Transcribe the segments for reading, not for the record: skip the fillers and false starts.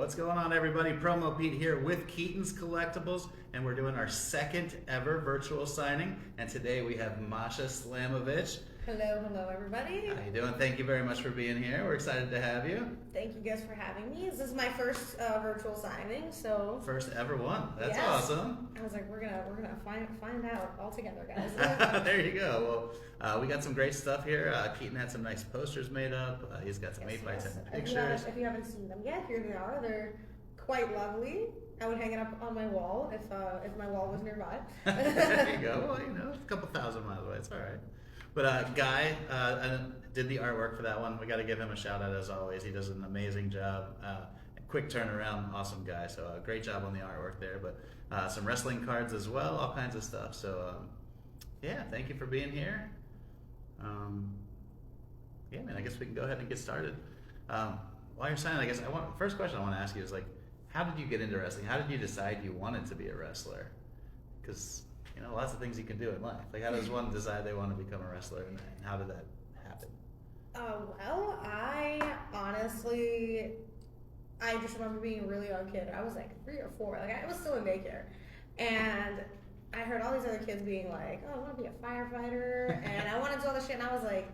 What's going on, everybody? Promo Pete here with Keaton's Collectibles, and we're doing our second ever virtual signing. And today we have Masha Slamovich. Hello, everybody. How you doing? Thank you very much for being here. We're excited to have you. Thank you guys for having me. This is my first virtual signing, so First ever one. That's yes. Awesome. I was like, we're gonna find out all together, guys. There you go. Well, we got some great stuff here. Keaton had some nice posters made up. He's got some 8x10 pictures. If you haven't seen them yet, here they are. They're quite lovely. I would hang it up on my wall if my wall was nearby. There you go. Well, you know, a couple thousand miles away. It's all right. But Guy did the artwork for that one. We got to give him a shout out as always. He does an amazing job. Quick turnaround, awesome guy. So great job on the artwork there. But some wrestling cards as well, all kinds of stuff. So yeah, thank you for being here. Yeah, man, I guess we can go ahead and get started. While you're signing, I guess first question I want to ask you is like, how did you get into wrestling? How did you decide you wanted to be a wrestler? Because you know, lots of things you can do in life. Like, how does one decide they want to become a wrestler, and how did that happen? Well, I just remember being a really young kid. I was like 3 or 4. Like, I was still in daycare, and I heard all these other kids being like, "Oh, I want to be a firefighter," and I wanted to do all this shit, and I was like,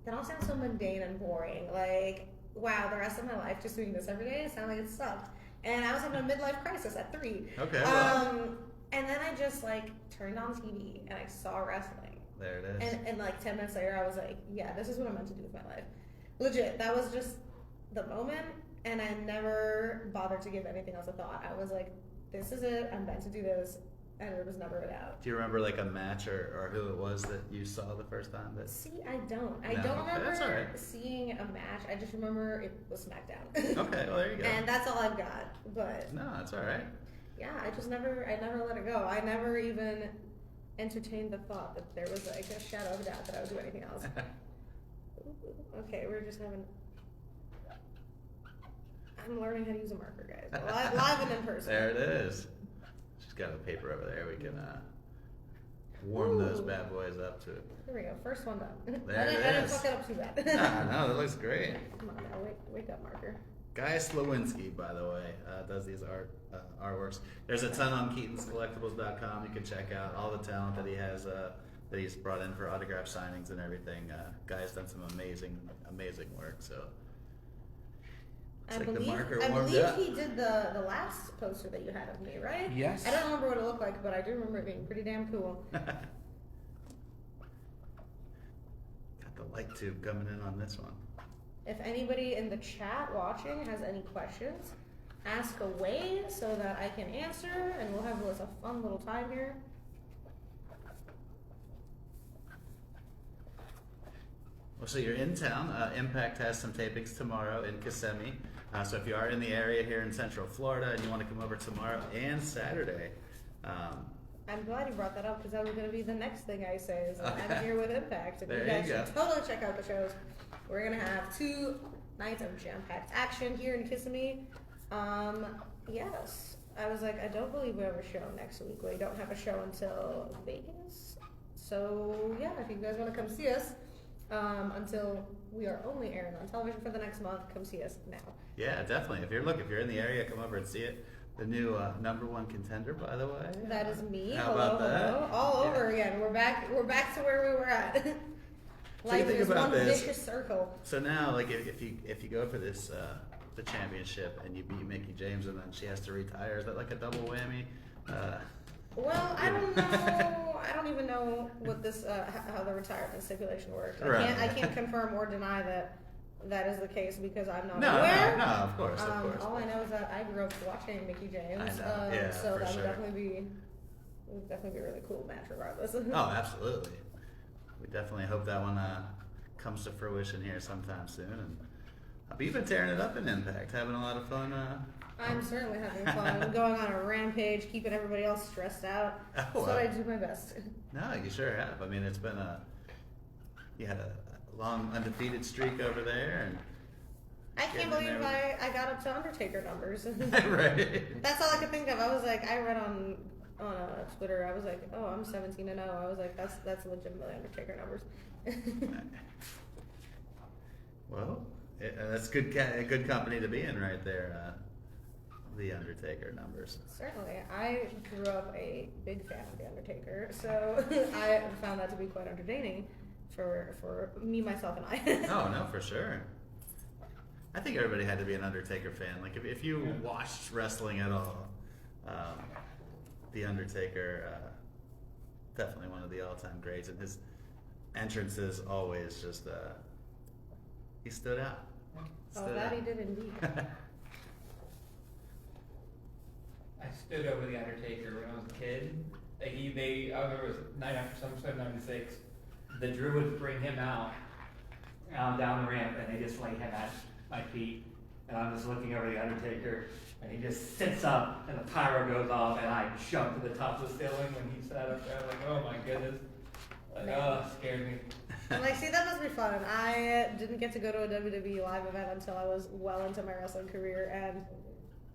that all sounds so mundane and boring. Like, wow, the rest of my life just doing this every day, it sounded like it sucked. And I was having a midlife crisis at 3. Okay. Well. And then I just like turned on TV and I saw wrestling. There it is. And like 10 minutes later, I was like, yeah, this is what I'm meant to do with my life. Legit, that was just the moment, and I never bothered to give anything else a thought. I was like, this is it, I'm meant to do this, and it was never a doubt. Do you remember like a match or who it was that you saw the first time? See, I don't. I don't remember right. seeing a match. I just remember it was SmackDown. Okay, well there you go. And that's all I've got. But no, that's all right. Yeah, I never let it go. I never even entertained the thought that there was like a shadow of doubt that I would do anything else. Okay, we're just having. I'm learning how to use a marker, guys. Live and in person. There it is. She's got a paper over there. We can warm those bad boys up to it. Here we go. First one done. There I didn't fuck it up too bad. No, that looks great. Come on now, wake up, marker. Guy Slamovich, by the way, does these artworks. There's a ton on keatonskollectibles.com. You can check out all the talent that he has, that he's brought in for autograph signings and everything. Guy's done some amazing work. So I believe he did the last poster that you had of me, right? Yes. I don't remember what it looked like, but I do remember it being pretty damn cool. Got the light tube coming in on this one. If anybody in the chat watching has any questions, ask away so that I can answer, and we'll have a fun little time here. Well, so you're in town. Impact has some tapings tomorrow in Kissimmee. So if you are in the area here in Central Florida and you want to come over tomorrow and Saturday. I'm glad you brought that up, because that was going to be the next thing I say is that I'm here with Impact. And you guys should totally check out the shows. We're going to have 2 nights of jam-packed action here in Kissimmee. Yes. I was like, I don't believe we have a show next week. We don't have a show until Vegas. So, yeah, if you guys want to come see us, until we are only airing on television for the next month, come see us now. Yeah, definitely. If you're in the area, come over and see it. The new #1 contender, by the way. That is me. How about that? All over again. We're back to where we were at. Life is one vicious circle. So now, like, if you go for this the championship and you beat Mickie James and then she has to retire, is that like a double whammy? Well, I don't know. I don't even know what this how the retirement stipulation works. I can't confirm or deny that is the case, because I'm not aware. No, of course. All I know is that I grew up watching Mickie James, that so would definitely be a really cool match regardless. Oh, absolutely. We definitely hope that one comes to fruition here sometime soon. But you've been tearing it up in Impact, having a lot of fun. I'm certainly having fun. Going on a rampage, keeping everybody else stressed out. That's what I do my best. No, you sure have. I mean, it's been you had a long undefeated streak over there, and I can't believe I got up to Undertaker numbers. Right. That's all I could think of. I was like, I read on Twitter, I was like, oh, I'm 17-0. I was like, that's legitimately Undertaker numbers. Well, that's good company to be in right there. the Undertaker numbers. Certainly. I grew up a big fan of The Undertaker, so I found that to be quite entertaining for me, myself, and I. Oh, no, for sure. I think everybody had to be an Undertaker fan. Like, if you watched wrestling at all, The Undertaker, definitely one of the all-time greats. And his entrances always just, he stood out. That he did indeed. I stood over the Undertaker when I was a kid. I remember it was night after SummerSlam '96. The Druids bring him out down the ramp, and they just lay him at my feet. And I'm just looking over the Undertaker, and he just sits up, and the pyro goes off, and I jump to the top of the ceiling when he sat up there. I'm like, oh my goodness. Like, oh, it scared me. I'm like, see, that must be fun. I didn't get to go to a WWE live event until I was well into my wrestling career, and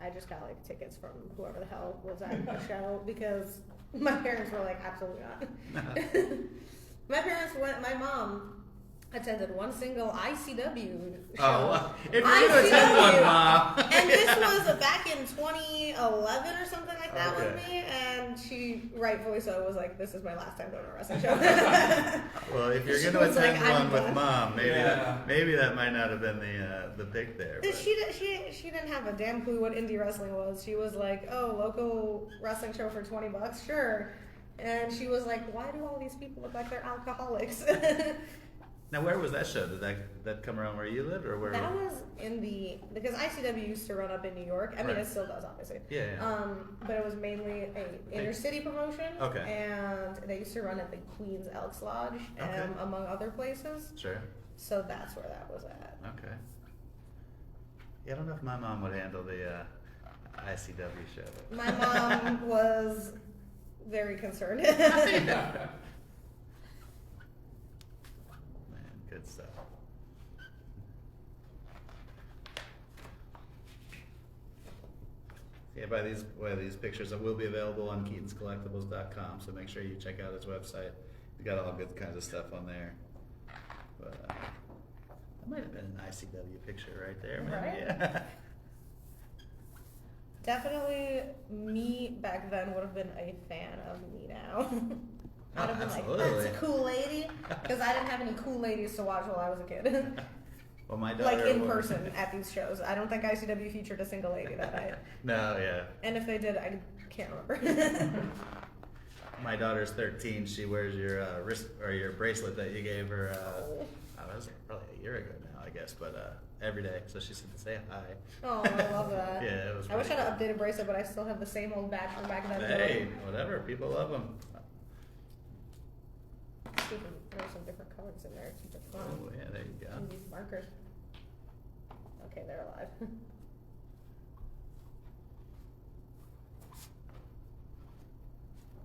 I just got like tickets from whoever the hell was at the show because my parents were like, absolutely not. My mom attended one single ICW show. Oh, well, if you're going to attend one, Mom. And this was back in 2011 or something like that with me, and she, rightfully so, was like, this is my last time going to a wrestling show. Well, if you're going to attend one with Mom, maybe that might not have been the pick there. But. She didn't have a damn clue what indie wrestling was. She was like, oh, local wrestling show for $20, sure. And she was like, why do all these people look like they're alcoholics? Now, where was that show? Did that come around where you lived, or where? That was because ICW used to run up in New York. I mean, it still does, obviously. Yeah. But it was mainly a inner city promotion. Okay. And they used to run at the Queen's Elks Lodge, among other places. Sure. So that's where that was at. Okay. Yeah, I don't know if my mom would handle the ICW show. My mom was very concerned. Man, good stuff. Yeah, by these pictures that will be available on keatonskollectibles.com, so make sure you check out his website. He's got all good kinds of stuff on there. But that might have been an ICW picture right there, maybe. Right? Yeah. Definitely, me back then would have been a fan of me now. I'd have been absolutely. like, that's a cool lady, because I didn't have any cool ladies to watch while I was a kid. Well, my daughter like in person at these shows. I don't think ICW featured a single lady that night. No, yeah. And if they did, I can't remember. My daughter's 13. She wears your wrist or your bracelet that you gave her. That was probably a year ago now, I guess, but every day. So she said to say hi. Oh, I love that. Yeah, it was. I wish I had an updated bracelet, but I still have the same old badge from back then. Hey, whatever. People love them. There's some different colors in there. Keep it fun. Oh yeah, there you go. And these markers. Okay, they're alive.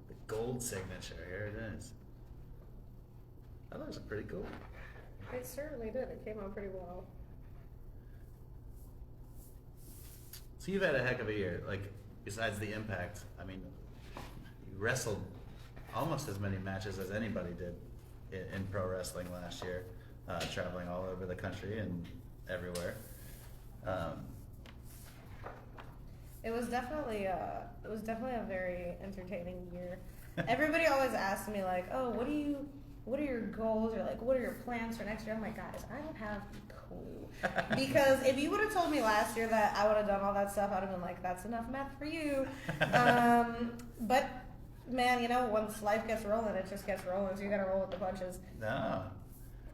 The gold signature. Here it is. That looks pretty cool. It certainly did. It came out pretty well. So you've had a heck of a year. Like, besides the Impact, I mean, you wrestled almost as many matches as anybody did in pro wrestling last year, traveling all over the country and everywhere. It was definitely a very entertaining year. Everybody always asks me like, oh, what are your goals, or like, what are your plans for next year? I'm like, guys, I don't have a clue. Because if you would have told me last year that I would have done all that stuff, I'd have been like, that's enough math for you. But man, you know, once life gets rolling, it just gets rolling, so you gotta roll with the punches. No.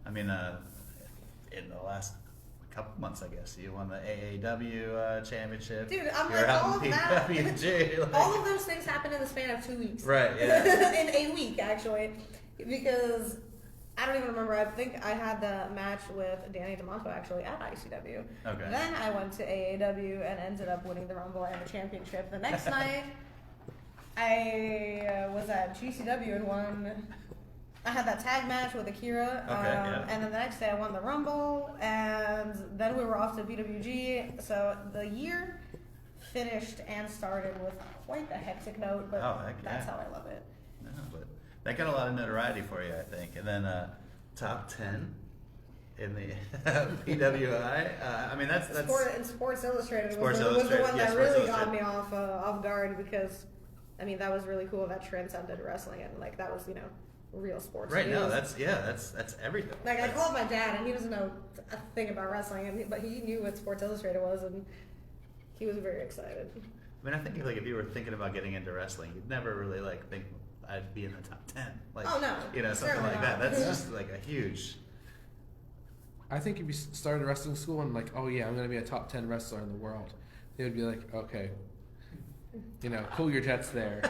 I mean, in the last couple months, I guess, you won the AAW championship. Dude, I'm You're like, out all in of that. PWG, like, All of those things happened in the span of 2 weeks. Right, yeah. In a week, actually. Because I don't even remember. I think I had the match with Danny DeMonto actually at ICW. Okay. Then I went to AAW and ended up winning the Rumble and the championship. The next night, I was at GCW and won. I had that tag match with Akira. And then the next day I won the Rumble, and then we were off to PWG. So the year finished and started with quite a hectic note, but that's how I love it. No, but that got a lot of notoriety for you, I think. And then top 10. in the PWI. I mean, that's Sports Illustrated Sports was Illustrated, the one yeah, that Sports really got Illustrated. me off guard because, I mean, that was really cool. That transcended wrestling and like that was real sports. Right. No, news. that's everything. Like I That's- called my dad and he doesn't know a thing about wrestling, but he knew what Sports Illustrated was and he was very excited. I mean, I think if you were thinking about getting into wrestling, you'd never really like think I'd be in the top 10. Like, Oh, no. something Certainly like that. not. That's just like a huge. I think if you started wrestling school and like, oh yeah, I'm gonna be a top 10 wrestler in the world, they would be like, okay, cool your jets there.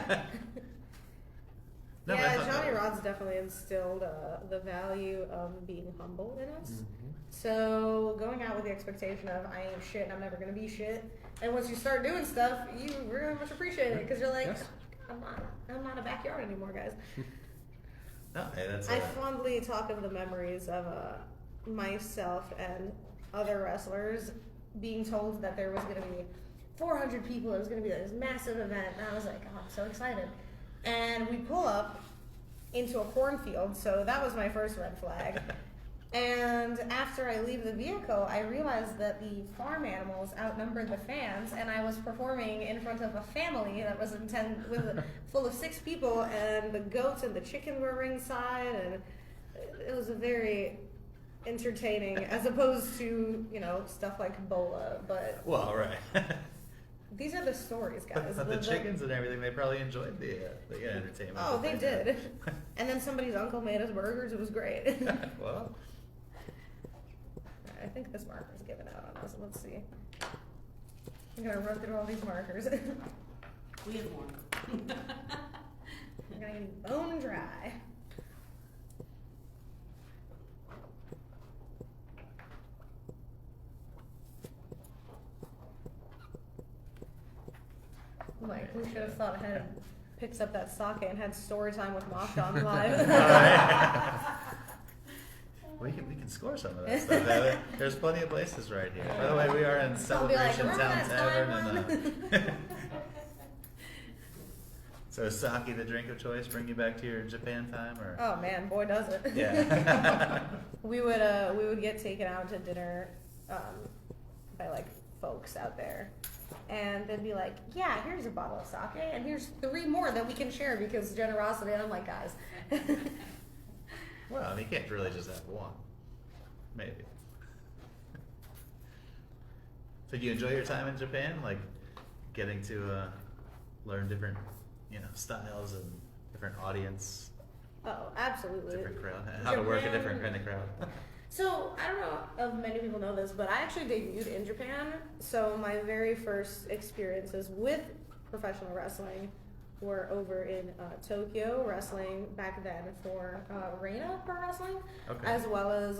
No, but I Yeah, thought Johnny that- Rod's definitely instilled the value of being humble in us. Mm-hmm. So going out with the expectation of I ain't shit and I'm never gonna be shit, and once you start doing stuff, you very much appreciate it because you're like, Yes. I'm not a backyard anymore, guys. No, hey, that's. I fondly talk of the memories of myself and other wrestlers being told that there was going to be 400 people. It was going to be this massive event, and I was like, oh, I'm so excited. And we pull up into a cornfield, so that was my first red flag. And after I leave the vehicle, I realized that the farm animals outnumbered the fans, and I was performing in front of a family that was full of 6 people, and the goats and the chicken were ringside, and it was a very entertaining, as opposed to stuff like Bola. But Well, right. these are the stories, guys. But the chickens and everything, they probably enjoyed the entertainment. Oh, that they had. did. And then somebody's uncle made us burgers. It was great. Well, I think this marker's given out on us. Let's see. I'm gonna run through all these markers. We have more. I'm gonna get bone dry. Like, who should have thought ahead and picks up that sake and had story time with Masha on live? we can score some of that stuff. There's plenty of places right here. By the way, we are in I'll be like, Celebration "Remember Town that Tavern. time And, so is sake the drink of choice? Bring you back to your Japan time, or? Oh man, boy does it. Yeah. we would get taken out to dinner by like folks out there, and they'd be like, yeah, here's a bottle of sake and here's 3 more that we can share because generosity. And I'm like, guys. Well, you can't really just have one. Maybe. So do you enjoy your time in Japan? Like getting to learn different, styles and different audience, Oh, absolutely. different crowd, how to work a Japan- different kind of crowd. So I don't know if many people know this, but I actually debuted in Japan. So my very first experiences with professional wrestling were over in Tokyo, wrestling back then for Reina Pro Wrestling, Okay. as well as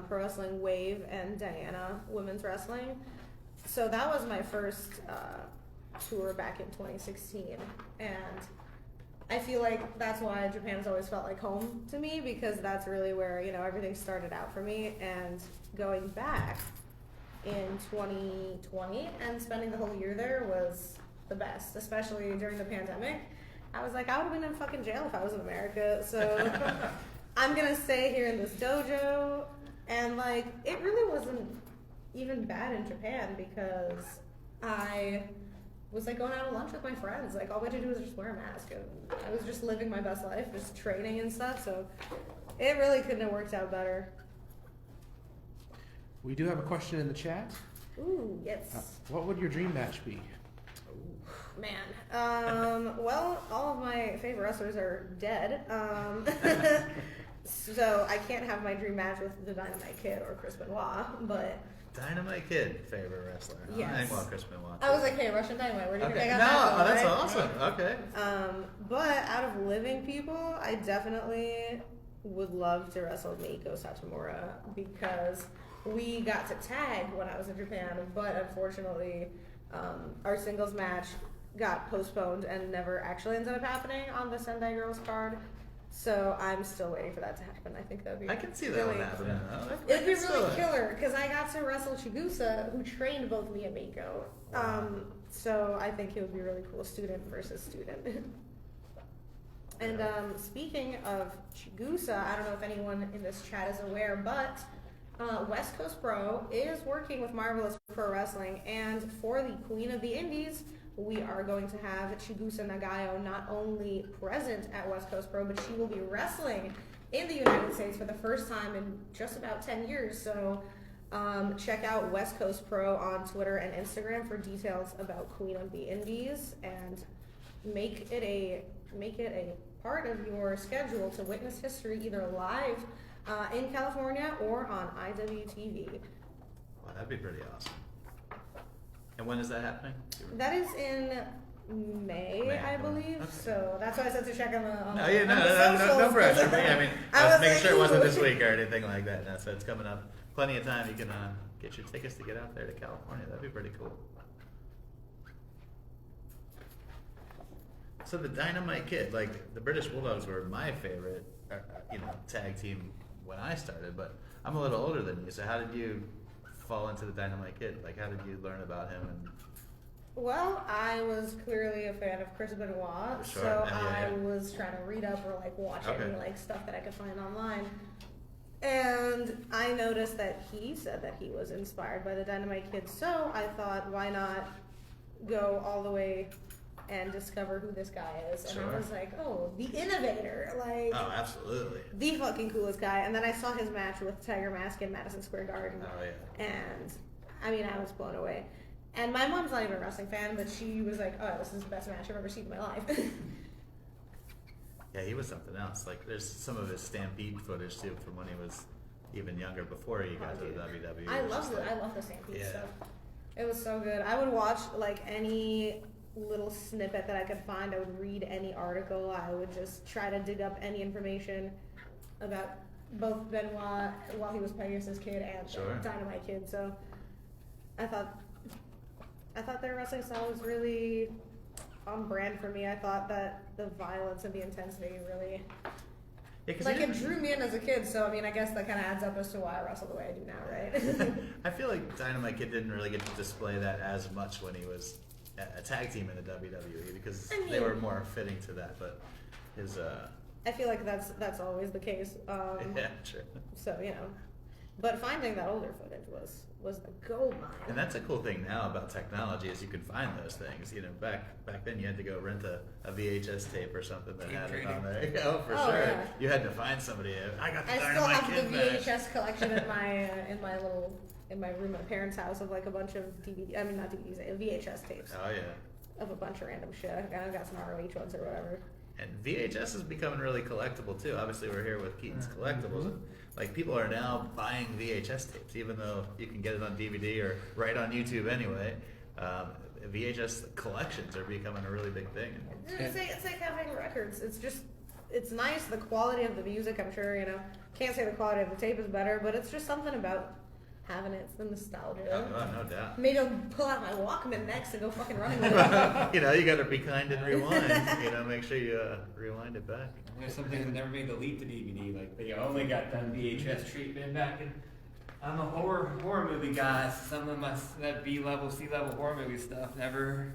Pro Wrestling Wave and Diana Women's Wrestling. So that was my first tour back in 2016, and I feel like that's why Japan's always felt like home to me, because that's really where everything started out for me. And going back in 2020 and spending the whole year there was the best, especially during the pandemic. I was like, I would have been in fucking jail if I was in America, so I'm gonna stay here in this dojo. And like, it really wasn't even bad in Japan because I was like going out to lunch with my friends. Like, all we had to do was just wear a mask, and I was just living my best life, just training and stuff. So it really couldn't have worked out better. We do have a question in the chat. Ooh, yes. What would your dream match be? Man. Well, all of my favorite wrestlers are dead. So I can't have my dream match with the Dynamite Kid or Chris Benoit, but Dynamite Kid, favorite wrestler. Huh? Yes. Well, Chris Benoit. I was like, hey, Russian Dynamite, where do you Okay. think I No, got that that's from, awesome. Okay. But out of living people, I definitely would love to wrestle Meiko Satomura because we got to tag when I was in Japan, but unfortunately, our singles match got postponed and never actually ended up happening on the Sendai Girls card. So I'm still waiting for that to happen. I think that'd be I can see that really, one happening. Though. It'd be I can see really that. killer because I got to wrestle Chigusa, who trained both me and Meiko. So I think it would be really cool, student versus student. And speaking of Chigusa, I don't know if anyone in this chat is aware, but West Coast Pro is working with Marvelous Pro Wrestling, and for the Queen of the Indies, we are going to have Chigusa Nagayo not only present at West Coast Pro, but she will be wrestling in the United States for the first time in just about 10 years. So check out West Coast Pro on Twitter and Instagram for details about Queen of the Indies, and make it a part of your schedule to witness history either live in California or on IWTV. Wow, that'd be pretty awesome. And when is that happening? That is in May, I believe. Okay. So that's why I said to check on the No, the socials. no pressure. I mean, I I was was making like, sure it wasn't ooh. this week or anything like that. No, so it's coming up. Plenty of time. You can get your tickets to get out there to California. That'd be pretty cool. So the Dynamite Kid, like the British Bulldogs were my favorite, tag team when I started. But I'm a little older than you. So how did you fall into the Dynamite Kid? Like, how did you learn about him? And Well, I was clearly a fan of Chris Benoit, Sure. so Yeah. I was trying to read up or like watch Okay. any like stuff that I could find online. And I noticed that he said that he was inspired by the Dynamite Kid, so I thought, why not go all the way and discover who this guy is? And Sure. I was like, oh, the innovator, like oh, absolutely. the fucking coolest guy. And then I saw his match with Tiger Mask in Madison Square Garden. Oh yeah. And I mean, I was blown away. And my mom's not even a wrestling fan, but she was like, oh, this is the best match I've ever seen in my life. Yeah, he was something else. Like, there's some of his Stampede footage too from when he was even younger, before he got to the WWE. I It was love just it. like- I love the Stampede Yeah. stuff. It was so good. I would watch like any little snippet that I could find. I would read any article. I would just try to dig up any information about both Benoit while he was Pegasus Kid and Sure. Dynamite Kid. So I thought their wrestling style was really on brand for me. I thought that the violence and the intensity really, Yeah, 'cause like, he it didn't- drew me in as a kid. So I mean, I guess that kind of adds up as to why I wrestle the way I do now, right? I feel like Dynamite Kid didn't really get to display that as much when he was a tag team in the WWE, because I mean- they were more fitting to that. But his, I feel like that's always the case. yeah, true. So but finding that older footage was the gold mine. And that's a cool thing now about technology, is you can find those things. Back then you had to go rent a VHS tape or something that Tape had it trading. on there. Oh, for Oh, sure. yeah. You had to find somebody. I got the I still Dynamite have the Kid match. VHS collection in my room at my parents' house of like a bunch of not DVDs, VHS tapes Oh yeah. of a bunch of random shit. I've got some ROH ones or whatever. And VHS is becoming really collectible too. Obviously, we're here with Keaton's Collectibles. Like, people are now buying VHS tapes, even though you can get it on DVD or right on YouTube anyway. VHS collections are becoming a really big thing. It's like having records. It's nice. The quality of the music, I'm sure, can't say the quality of the tape is better, but it's just something about having it. It's the nostalgia. Oh, no doubt. Maybe I'll pull out my Walkman next and go fucking running with it. You got to be kind and rewind. Make sure you rewind it back. There's some things that never made the leap to DVD. Like, they only got done VHS treatment back in. I'm a horror movie guy. Some of that B-level, C-level horror movie stuff never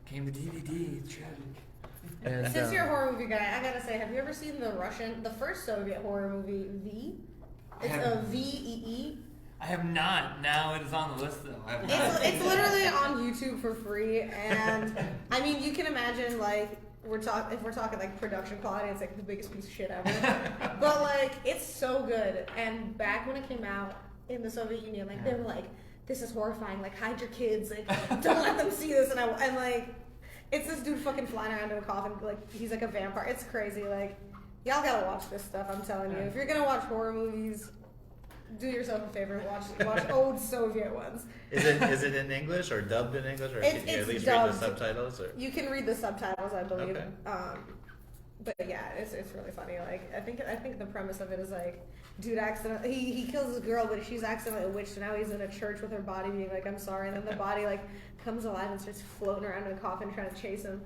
came to DVD. It's tragic. And, Since you're a horror movie guy, I gotta say, have you ever seen the first Soviet horror movie, V? I It's haven't. a V-E-E. I have not. Now it is on the list, though. I have not. It's literally on YouTube for free, and I mean, you can imagine like if we're talking like production quality, it's like the biggest piece of shit ever. But like, it's so good. And back when it came out in the Soviet Union, like they were like, "This is horrifying. Like, hide your kids. Like, don't let them see this." And like, it's this dude fucking flying around in a coffin, like he's like a vampire. It's crazy. Like, y'all gotta watch this stuff. I'm telling you, if you're gonna watch horror movies, do yourself a favor, watch old Soviet ones. Is it in English or dubbed in English, or It's- can you at it's least dubbed. read the subtitles? Or? You can read the subtitles, I believe. Okay. But yeah, it's really funny. Like, I think the premise of it is like, dude accidentally he kills his girl, but she's accidentally a witch, so now he's in a church with her body being like, "I'm sorry," and then the body like comes alive and starts floating around in a coffin trying to chase him.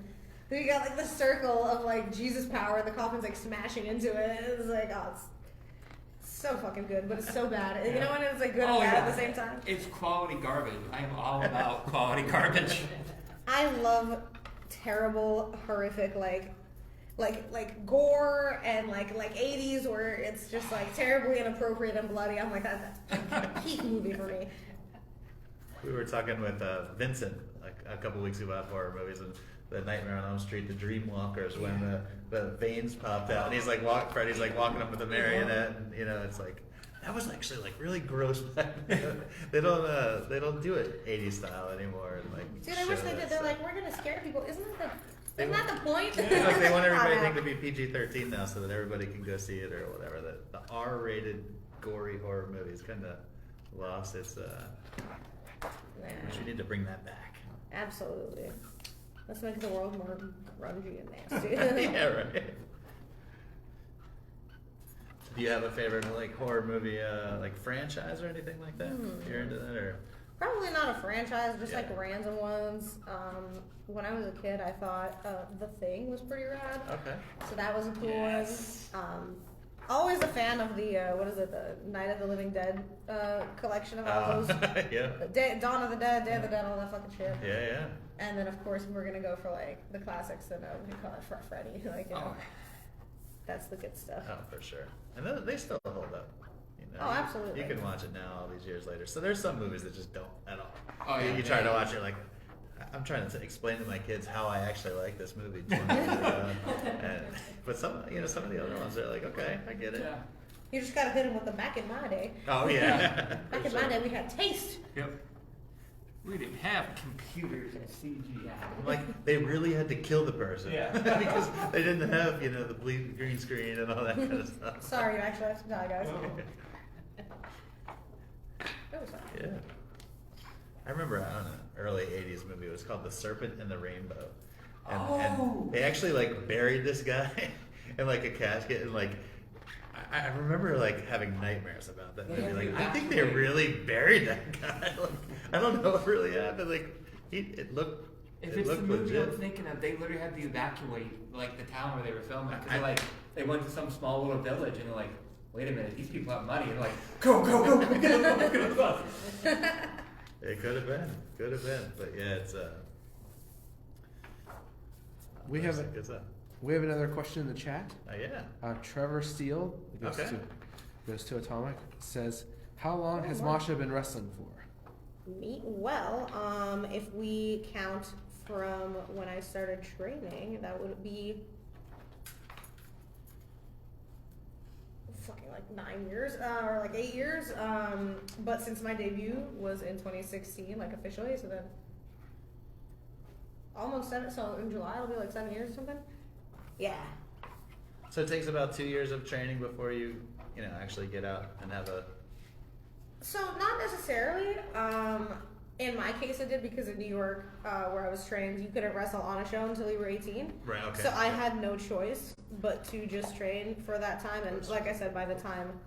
Then you got like the circle of like Jesus power, and the coffin's like smashing into it. It's like, oh, it's so fucking good, but it's so bad. You know when it's like good and bad at the same time? It's quality garbage. I am all about quality garbage. I love terrible, horrific, like, like gore and like 80s where it's just like terribly inappropriate and bloody. I'm like, that's a peak movie for me. We were talking with Vincent a couple weeks ago about horror movies and the Nightmare on Elm Street, the Dreamwalkers, when the veins popped out, and he's like Freddy's like walking up with a marionette, and it's like that was actually like really gross back then. They don't do it 80s style anymore. And like, dude, I wish they did. They're like, we're gonna scare people. Isn't that the point? It's like they want everything to be PG-13 now, so that everybody can go see it or whatever. The R-rated gory horror movies kind of lost its. We need to bring that back. Absolutely. Let's make the world more grungy and nasty. Yeah, right. Do you have a favorite like horror movie like franchise or anything like that? You're into that or? Probably not a franchise, just Yeah. like random ones. When I was a kid, I thought The Thing was pretty rad. Okay. So that was a cool Yes. one. Always a fan of the the Night of the Living Dead collection of all those. Yeah. Dawn of the Dead, Day of the Dead, all that fucking shit. Yeah. And then of course we're gonna go for like the classics and we call it Freddy, like that's the good stuff. Oh, for sure. And they still hold up. Oh, absolutely. You can watch it now all these years later. So there's some movies that just don't at all. Oh, yeah. You try to watch it like, I'm trying to explain to my kids how I actually like this movie. 20 years ago. But some of the other ones are like, okay, I get it. Yeah. You just gotta hit them with the back in my day. Oh yeah. Back For in my sure. day we had taste. Yep. We didn't have computers and CGI. Like they really had to kill the person. Yeah. Because they didn't have, the green screen and all that kind of stuff. Sorry, you actually have to die, guys. It was fun. Yeah. I remember on an early 80s movie, it was called The Serpent and the Rainbow. And they actually like buried this guy in like a casket and like I remember like having nightmares about that movie. Like I think they really buried that guy. Like I don't know what really happened. Like it looked If it it's the looked movie legit. I'm thinking of, they literally had to evacuate like the town where they were filming because they went to some small little village and they're like, wait a minute, these people have money. And they're like, go, get us. It could have been, but yeah, it's We have good stuff. We have another question in the chat. Yeah. Trevor Steele goes to Atomic, says, how long has Masha been wrestling for? Well, if we count from when I started training, that would be fucking like 9 years, or like 8 years. But since my debut was in 2016, like officially, so then almost 7, so in July it'll be like 7 years or something. Yeah. So it takes about 2 years of training before you actually get out and have a. So not necessarily. In my case, it did because in New York, where I was trained, you couldn't wrestle on a show until you were 18. Right. Okay. So I had no choice but to just train for that time. And like I said, by the time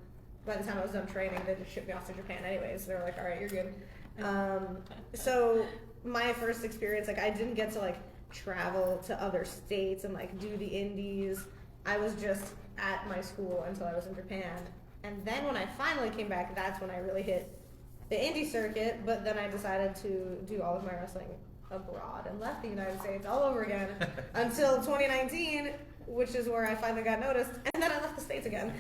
I was done training, they just shipped me off to Japan anyways. They were like, all right, you're good. So my first experience, like I didn't get to like travel to other states and like do the indies. I was just at my school until I was in Japan. And then when I finally came back, that's when I really hit the indie circuit, but then I decided to do all of my wrestling abroad and left the United States all over again until 2019, which is where I finally got noticed, and then I left the States again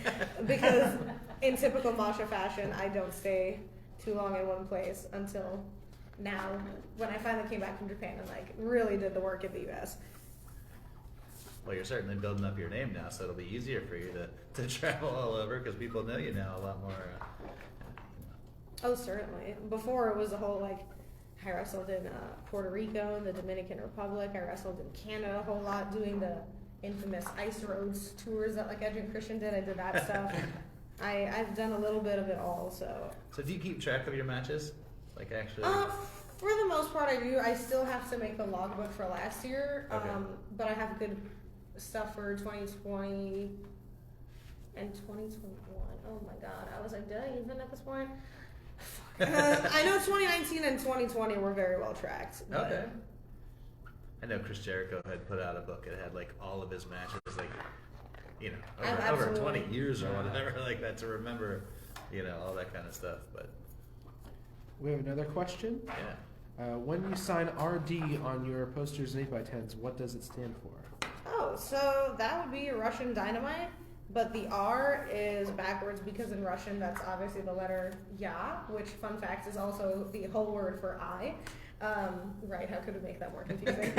because in typical Masha fashion, I don't stay too long in one place until now when I finally came back from Japan and like really did the work in the US. Well, you're certainly building up your name now, so it'll be easier for you to travel all over because people know you now a lot more. Oh, certainly. Before it was a whole like, I wrestled in Puerto Rico and the Dominican Republic. I wrestled in Canada a whole lot, doing the infamous Ice Roads tours that like Edge and Christian did. I did that stuff. I've done a little bit of it all. So do you keep track of your matches? Like actually? For the most part, I do. I still have to make the logbook for last year, Okay. but I have good stuff for 2020 and 2021. Oh my God, I was like, did I even at this point? I know 2019 and 2020 were very well tracked. Okay. I know Chris Jericho had put out a book. It had like all of his matches, like over 20 years or whatever, like that to remember, all that kind of stuff. But We have another question. yeah. When you sign RD on your posters and 8x10s, what does it stand for? Oh, so that would be Russian dynamite, but the R is backwards because in Russian that's obviously the letter ya, which, fun fact, is also the whole word for I. Right, how could we make that more confusing?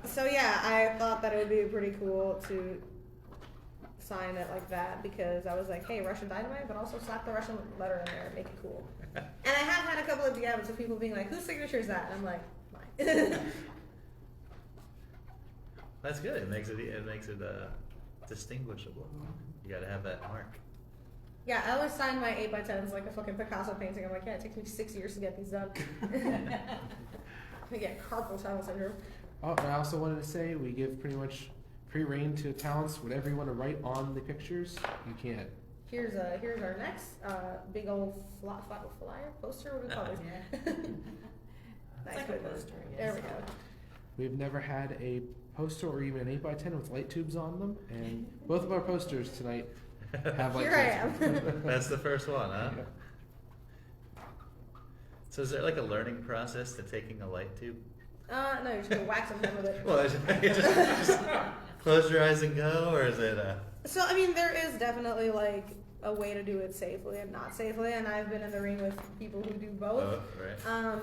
So yeah, I thought that it would be pretty cool to sign it like that because I was like, hey, Russian dynamite, but also slap the Russian letter in there and make it cool. And I have had a couple of DMs of people being like, whose signature is that? And I'm like, mine. That's good. It makes it distinguishable. You got to have that mark. Yeah, I always sign my 8x10s like a fucking Picasso painting. I'm like, yeah, it takes me 6 years to get these done. I get carpal tunnel syndrome. Oh, and I also wanted to say we give pretty much free reign to talents. Whatever you want to write on the pictures, you can. Here's our next big old flyer poster. What do we call this? Yeah. Nice It's like a big poster, I There guess. we go. We've never had a poster or even an 8x10 with light tubes on them, and both of our posters tonight have light Here I tubes. am. That's the first one, huh? Yeah. So is there like a learning process to taking a light tube? No, you're just gonna wax them with it. Well, just close your eyes and go, or is it So I mean, there is definitely like a way to do it safely and not safely, and I've been in the ring with people who do both. right?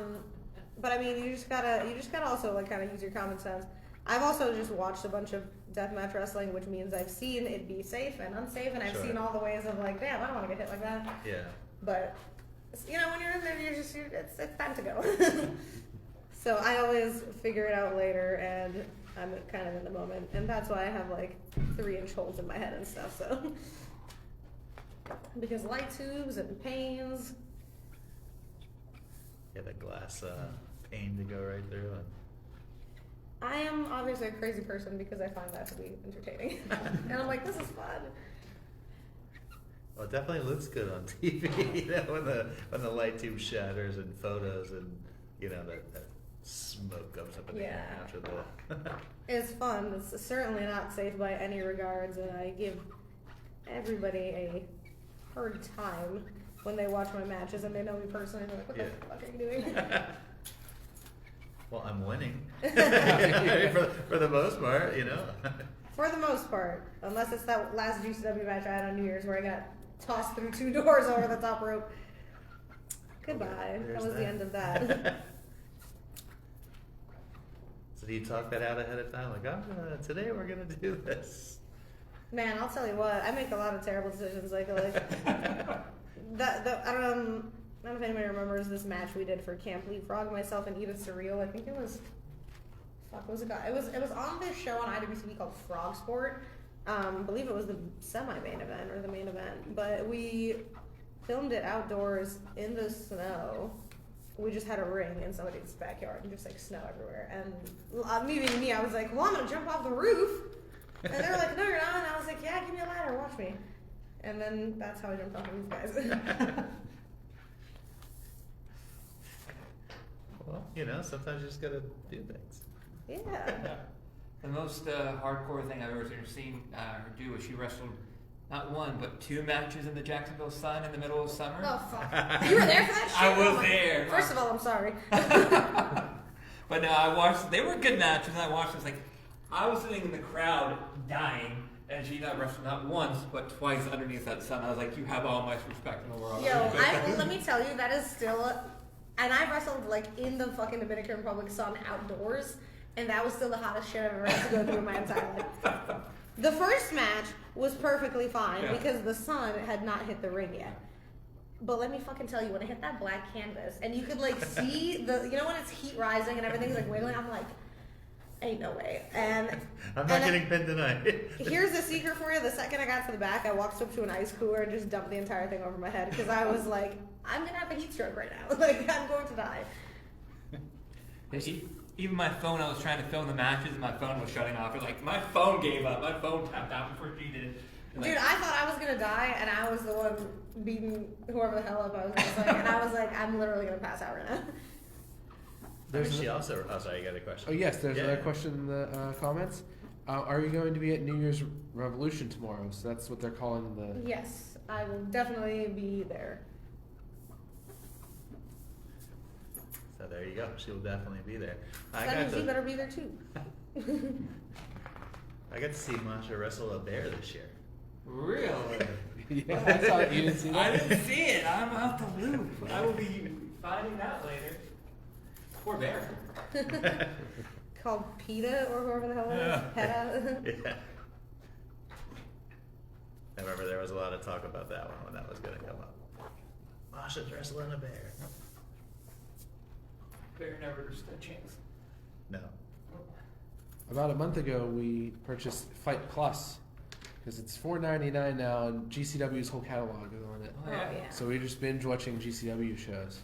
But I mean, you just gotta also like kind of use your common sense. I've also just watched a bunch of deathmatch wrestling, which means I've seen it be safe and unsafe, and I've Sure. seen all the ways of like, damn, I don't want to get hit like that. Yeah. But you know, when you're in there, it's time to go. So I always figure it out later, and I'm kind of in the moment, and that's why I have like 3-inch holes in my head and stuff. So because light tubes and pains. Yeah, that glass pane to go right through. I am obviously a crazy person because I find that to be entertaining, and I'm like, this is fun. Well, it definitely looks good on TV. You know, when the light tube shatters in photos, and you know that smoke comes up in the air Yeah. after the. It's fun. It's certainly not safe by any regards, and I give everybody a hard time when they watch my matches and they know me personally. They're like, what Yeah. the fuck are you doing? Well, I'm winning. for the most part, you know. For the most part, unless it's that last GCW match I had on New Year's where I got tossed through 2 doors over the top rope. Goodbye. There's That was the end of that. So do you talk that out ahead of time? Like, today we're gonna do this. Man, I'll tell you what, I make a lot of terrible decisions. Like I don't know if anybody remembers this match we did for Camp Leapfrog, myself and Edith Surreal. I think it was, what was it called? It was on this show on IWTV called Frog Sport. I believe it was the semi-main event or the main event, but we filmed it outdoors in the snow. We just had a ring in somebody's backyard and just like snow everywhere. And me being me, I was like, well, I'm gonna jump off the roof. And they were like, no, you're not. And I was like, yeah, give me a ladder, watch me. And then that's how I jumped off of these guys. Well, you know, sometimes you just gotta do things. Yeah. The most hardcore thing I've ever seen her do was she wrestled not 1 but 2 matches in the Jacksonville Sun in the middle of summer. Oh, fuck. You were there for that shit? I was Oh my- there. First of all, I'm sorry. But no, I watched. They were good matches, and I watched. I was like, I was sitting in the crowd dying, and she got wrestled not once but twice underneath that sun. I was like, you have all my respect in the world. Yo, let me tell you, that is still, and I wrestled like in the fucking Dominican Republic sun outdoors, and that was still the hottest shit I've ever had to go through in my entire life. The first match was perfectly fine because the sun had not hit the ring yet. But let me fucking tell you, when I hit that black canvas, and you could like see you know when it's heat rising and everything's like wiggling, I'm like, ain't no way. And I'm not getting pinned tonight. here's the secret for you. The second I got to the back, I walked up to an ice cooler and just dumped the entire thing over my head because I was like, I'm gonna have a heat stroke right now. Like, I'm going to die. Even my phone, I was trying to film the matches, and my phone was shutting off. Like my phone gave up. My phone tapped out before she did. And Dude, I thought I was gonna die, and I was the one beating whoever the hell up I was wrestling, and I was like, I'm literally gonna pass out right now. She also. Oh, sorry, you got a question. Oh yes, there's Yeah. another question in the comments. Are you going to be at New Year's Revolution tomorrow? So that's what they're calling the. Yes, I will definitely be there. So there you go. She'll definitely be there. That means you better be there too. I got to see Masha wrestle a bear this year. Really? Yeah, I saw it. You didn't see I that? didn't see it. I'm out the loop. I will be finding out later. Poor bear. Called PETA or whoever the hell it is. Yeah. PETA. Yeah. I remember there was a lot of talk about that one when that was going to come up. Masha's wrestling a bear. Bear never stood a chance. No. About a month ago, we purchased Fight Plus because it's $4.99 now, and GCW's whole catalog is on it. Oh, yeah. So we just binge watching GCW shows.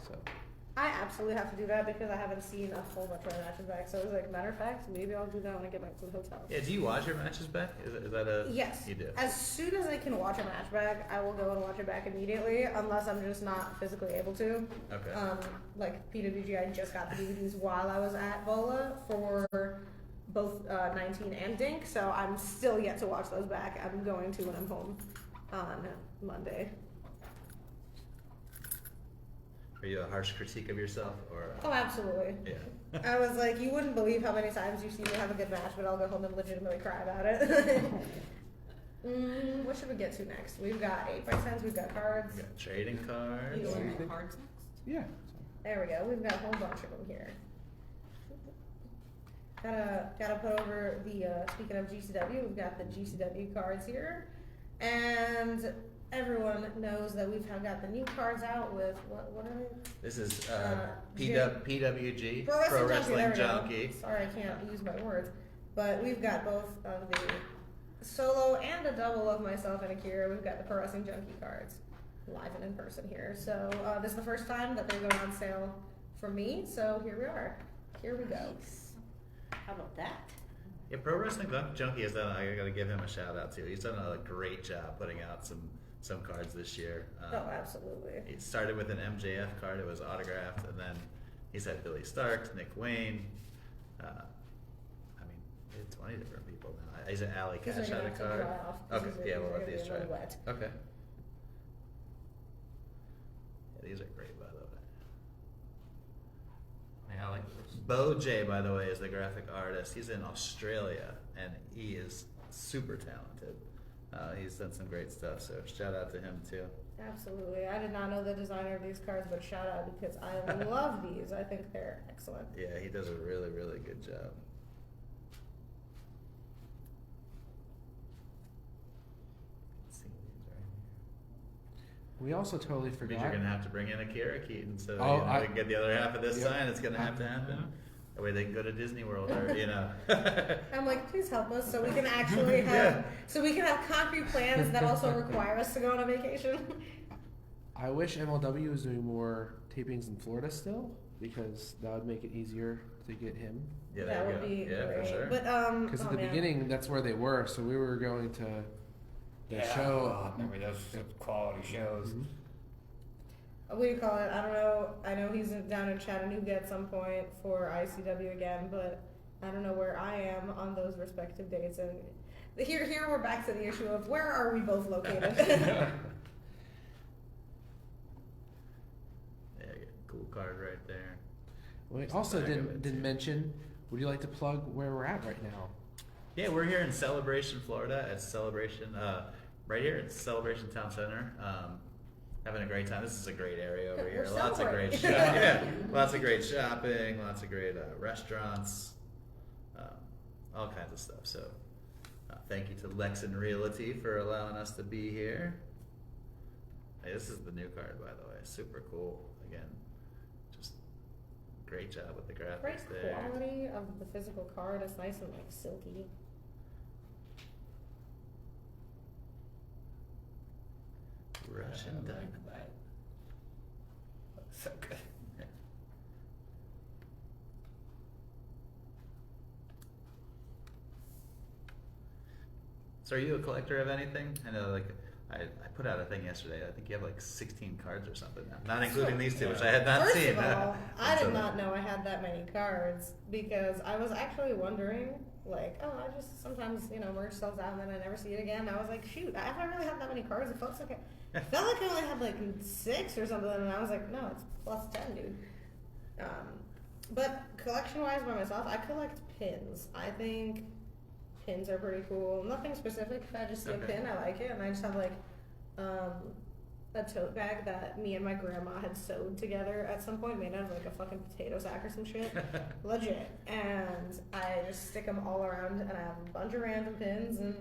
So I absolutely have to do that because I haven't seen a whole bunch of my matches back. So it was like, matter of fact, maybe I'll do that when I get back to the hotel. Yeah, do you watch your matches back? Is that a... Yes. You do? As soon as I can watch a match back, I will go and watch it back immediately, unless I'm just not physically able to. Okay. Like PWG, I just got the DVDs while I was at Vola for both 19 and Dink, so I'm still yet to watch those back. I'm going to when I'm home on Monday. Are you a harsh critique of yourself, or? Oh, absolutely. Yeah. I was like, you wouldn't believe how many times you see me have a good match, but I'll go home and legitimately cry about it. What should we get to next? We've got 8x10s, we've got cards. We got trading cards. You Yeah. want my cards next? yeah. There we go. We've got a whole bunch of them here. Gotta put over the, speaking of GCW, we've got the GCW cards here. And everyone knows that we've got the new cards out with, what are they? This is Jim. PWG, Pro Wrestling Junkie. Junkie. Sorry, I can't use my words. But we've got both of the solo and a double of myself and Akira. We've got the Pro Wrestling Junkie cards live and in person here. So this is the first time that they're going on sale for me. So here we are. Here we go. Nice. How about that? Yeah, Pro Wrestling Junkie has done. I gotta give him a shout out too. He's done a great job putting out some cards this year. Oh, absolutely. He started with an MJF card. It was autographed, and then he's had Billy Starks, Nick Wayne. I mean, he had 20 different people now. He's an Alley These are Cash gonna had a have to card. dry off, 'cause Okay, these are- yeah, we'll they're let gonna these be a dry. little wet. Okay. Yeah, these are great, by the way. Yeah, I like those. Bo J, by the way, is the graphic artist. He's in Australia, and he is super talented. He's done some great stuff, so shout out to him too. Absolutely. I did not know the designer of these cards, but shout out because I love these. I think they're excellent. Yeah, he does a really, really good job. Let's see these right here. We also totally Means forgot. you're gonna have to bring in Akira Keaton so Oh, we can get the other half of this Yep. sign. It's gonna have to happen. That way they can go to Disney World, or I'm like, please help us so we can actually have Yeah. so we can have concrete plans that also require us to go on a vacation. I wish MLW was doing more tapings in Florida still, because that would make it easier to get him. Yeah, that there you would go. be Yeah, great. for sure. But Because oh, at the man. beginning, that's where they were. So we were going to the Yeah, show. remember those quality shows? Mhm. What do you call it? I don't know. I know he's down in Chattanooga at some point for ICW again, but I don't know where I am on those respective dates. And here we're back to the issue of where are we both located? Yeah, cool card right there. We Just the also back of didn't it, didn't too. mention. Would you like to plug where we're at right now? Yeah, we're here in Celebration, Florida. At Celebration, right here at Celebration Town Center. Having a great time. This is a great area over We're here. Lots of great celebrating. yeah, lots of great shopping, lots of great restaurants, all kinds of stuff. So, thank you to Lexan Realty for allowing us to be here. Hey, this is the new card, by the way. Super cool. Again, just great job with the graphics Great there. quality of the physical card. It's nice and like silky. Russian I like diamond. that. So good. So are you a collector of anything? I know, like, I put out a thing yesterday. I think you have like 16 cards or something now, not including these two, which I had not First seen. of all, I And so- did not know I had that many cards because I was actually wondering, like, oh, I just sometimes, merch sells out and then I never see it again. I was like, shoot, have I really had that many cards? It felt like I felt like I only had like 6 or something, and I was like, no, it's plus 10, dude. But collection-wise, by myself, I collect pins. I think pins are pretty cool. Nothing specific. If I just see a Okay. pin, I like it, and I just have like a tote bag that me and my grandma had sewed together at some point, made out of like a fucking potato sack or some shit. Legit. And I just stick them all around, and I have a bunch of random pins, and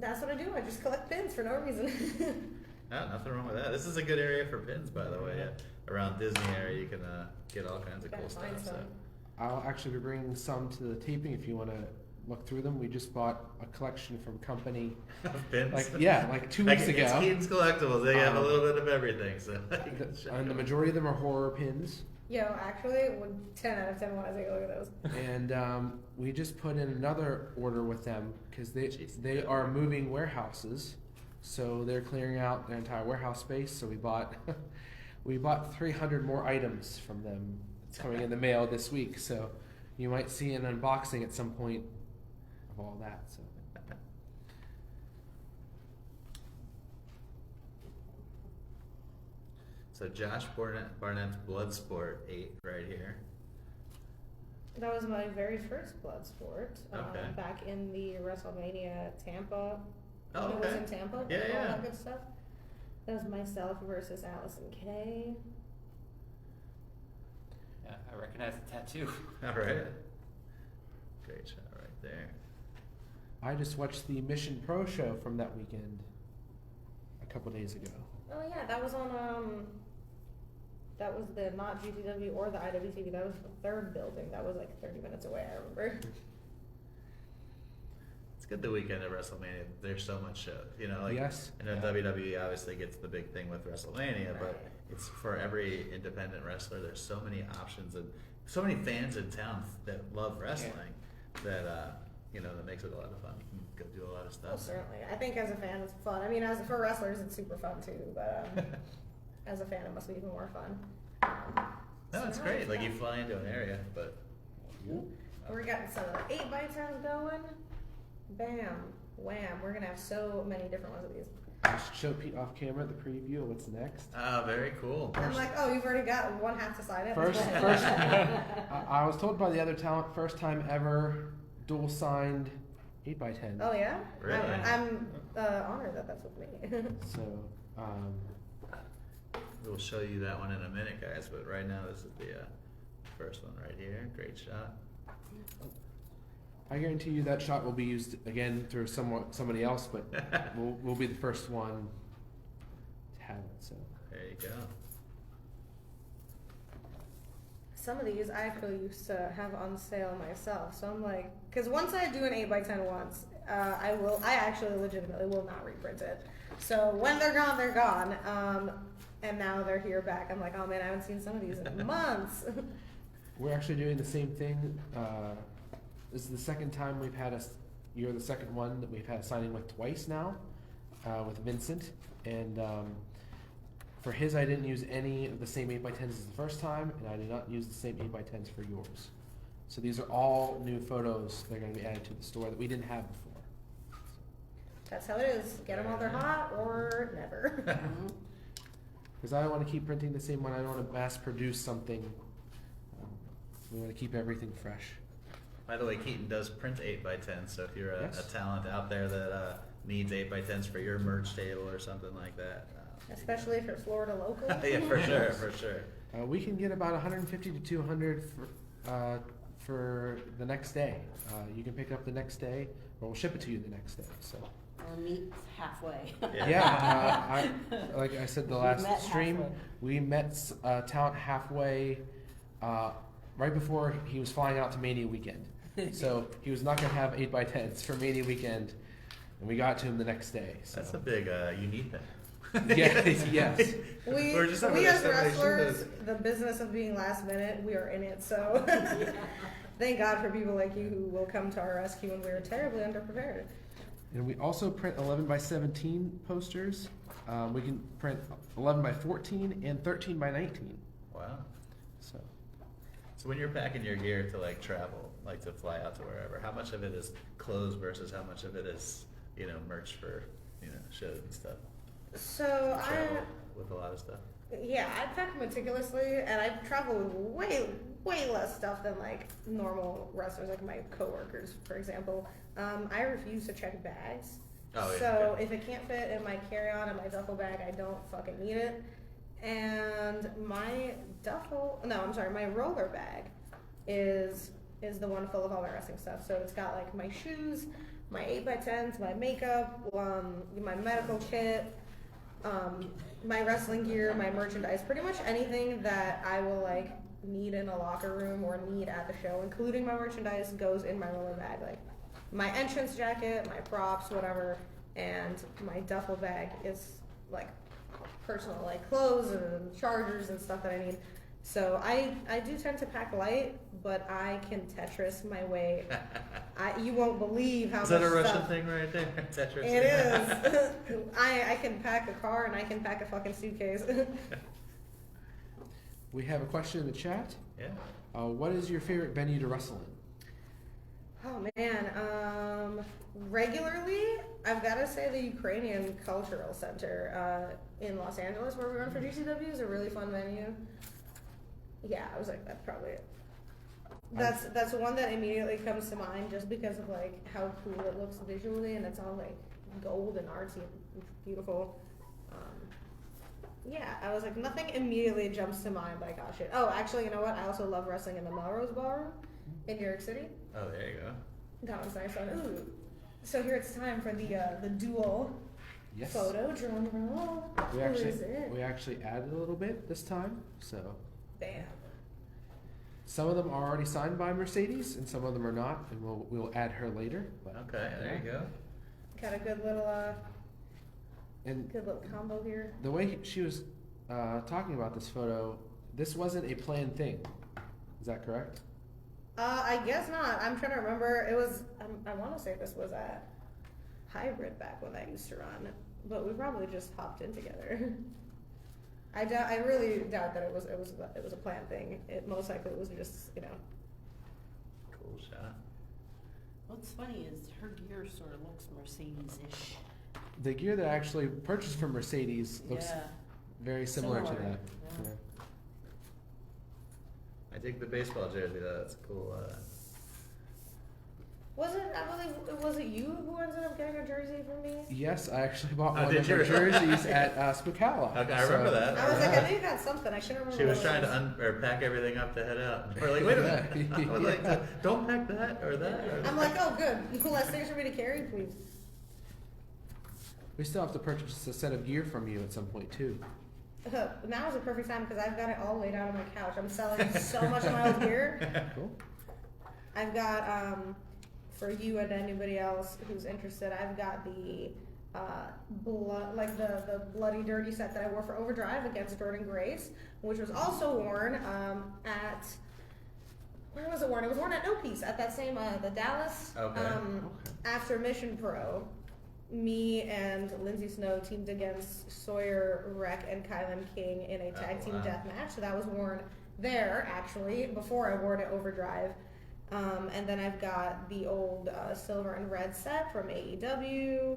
that's what I do. I just collect pins for no reason. Oh, nothing wrong with that. This is a good area for pins, by the way. Around Disney area, you can get all kinds of Gotta cool find stuff. So. some. I'll actually be bringing some to the taping if you want to look through them. We just bought a collection from company, Pins. like 2 weeks ago. It's Keaton's Collectibles. They have a Um, little bit of everything. So. And the majority of them are horror pins. Yo, actually, 10 out of 10 when I take a look at those. And we just put in another order with them because Jeez. they are moving warehouses, so they're clearing out their entire warehouse space. So we bought 300 more items from them. It's coming in the mail this week, so you might see an unboxing at some point of all that. So So Josh Barnett's Bloodsport 8 right here. That was my very first Bloodsport. Okay. Back in the WrestleMania Tampa. Oh, when it was okay. in Tampa. Yeah, all yeah. that good stuff. That was myself versus Allison Kay. Yeah, I recognize the tattoo. All right. Great shot right there. I just watched the Mission Pro show from that weekend a couple days ago. Oh yeah, that was on that was the not GTW or the IWTV. That was the third building. That was like 30 minutes away. I remember. It's good the weekend of WrestleMania. There's so much shows. You know, like Yes. I know WWE obviously gets the big thing with WrestleMania, but Right. it's for every independent wrestler. There's so many options and so many fans in town that love wrestling that that makes it a lot of fun. You can go do a lot of stuff. Oh, certainly. I think as a fan, it's fun. I mean, for wrestlers, it's super fun too. But as a fan, it must be even more fun. No, it's So great. nice, Like you yeah. fly into an area, but We're getting some of the 8x10s going. Bam, wham. We're gonna have so many different ones of these. Just show Pete off camera the preview of what's next. very cool. I'm like, oh, you've already got one half to sign it. First, Let's go. first. I was told by the other talent, first time ever dual signed 8x10. Oh yeah. Really? I'm honored that that's with me. So, We'll show you that one in a minute, guys. But right now, this is the first one right here. Great shot. I guarantee you that shot will be used again through somebody else, but we'll be the first one to have it. So There you go. Some of these I actually used to have on sale myself. So I'm like, because once I do an 8x10 once, I actually legitimately will not reprint it. So when they're gone, they're gone. And now they're here back. I'm like, oh man, I haven't seen some of these in months. we're actually doing the same thing. This is the second time we've had you're the second one that we've had a signing with twice now, with Vincent. And for his, I didn't use any of the same 8x10s as the first time, and I did not use the same 8x10s for yours. So these are all new photos that are going to be added to the store that we didn't have before. That's how it is. Get them while they're hot or never. Because I don't want to keep printing the same one. I don't want to mass produce something. We want to keep everything fresh. By the way, Keaton does print 8x10, so if you're a Yes. talent out there that needs 8x10s for your merch table or something like that. Especially if you're Florida local. Yeah, for sure, for sure. We can get about 150 to 200 for the next day. You can pick up the next day, or we'll ship it to you the next day. So. Or meet halfway. Yeah. Like I said the We last met stream, halfway. we met talent halfway right before he was flying out to Mania weekend. So he was not going to have 8x10s for Mania weekend, and we got to him the next day. So. That's a big, you need that. Yes, yes. We're just having we a as wrestlers, celebration. the business of being last minute, we are in it. So thank God for people like you who will come to our rescue when we are terribly underprepared. And we also print 11x17 posters. We can print 11x14 and 13x19. Wow. So So when you're packing your gear to like travel, like to fly out to wherever, how much of it is clothes versus how much of it is, merch for, shows and stuff? So Travel with a lot of stuff. I pack meticulously, and I travel with way way less stuff than like normal wrestlers, like my coworkers, for example. I refuse to check bags. Oh, yeah, So okay. if it can't fit in my carry-on and my duffel bag, I don't fucking need it. And my my roller bag is the one full of all my wrestling stuff. So it's got like my shoes, my 8x10s, my makeup, my medical kit, my wrestling gear, my merchandise, pretty much anything that I will like need in a locker room or need at the show, including my merchandise, goes in my roller bag. Like my entrance jacket, my props, whatever, and my duffel bag is like personal, like clothes and chargers and stuff that I need. So I do tend to pack light, but I can Tetris my way. You won't believe how much Is that a Russian stuff. thing right there? Tetris. It is. I can pack a car and I can pack a fucking suitcase. We have a question in the chat. Yeah. What is your favorite venue to wrestle in? Oh man, regularly I've got to say the Ukrainian Cultural Center in Los Angeles, where we run for GCW, is a really fun venue. Yeah, I was like, that's probably it. That's one that immediately comes to mind, just because of like how cool it looks visually, and it's all like gold and artsy and beautiful. Yeah, I was like, nothing immediately jumps to mind like, oh shit. Oh, actually, you know what? I also love wrestling in the Melrose Ballroom in New York City. Oh, there you go. That was nice. Ooh. So here it's time for the dual Yes. photo drum roll. We Who is it? actually added a little bit this time, so Bam. some of them are already signed by Mercedes, and some of them are not, and we'll add her later. But Okay, there you go. Got a good little and combo here. the way she was talking about this photo, this wasn't a planned thing. Is that correct? I guess not. I'm trying to remember. It was. I want to say this was at Hybrid back when I used to run, but we probably just hopped in together. I really doubt that it was a planned thing. It most likely was just Cool shot. What's funny is her gear sort of looks Mercedes-ish. The gear that I actually purchased from Mercedes looks Yeah. very similar to Similar, that. yeah. I dig the baseball jersey though. That's cool. Was it you who ended up getting a jersey for me? Yes, I actually bought Oh, one did of her you really? jerseys at Spicala. Okay, I remember that. I was like, I knew you got something. I should remember. She was what it trying to pack everything up to head out. We're like, wait a minute. I would like to, don't pack that or that. Or I'm like, oh, good. Less things for me to carry, please. We still have to purchase a set of gear from you at some point too. Now is a perfect time because I've got it all laid out on my couch. I'm selling so much of my old gear. Cool. I've got, for you and anybody else who's interested, I've got the the bloody dirty set that I wore for Overdrive against Jordan Grace, which was also worn at, where was it worn? It was worn at No Peace at that same the Dallas Okay. after Mission Pro. Me and Lindsay Snow teamed against Sawyer Wreck and Kylan King in a tag team wow. death match. So that was worn there actually before I wore it at Overdrive. And then I've got the old silver and red set from AEW,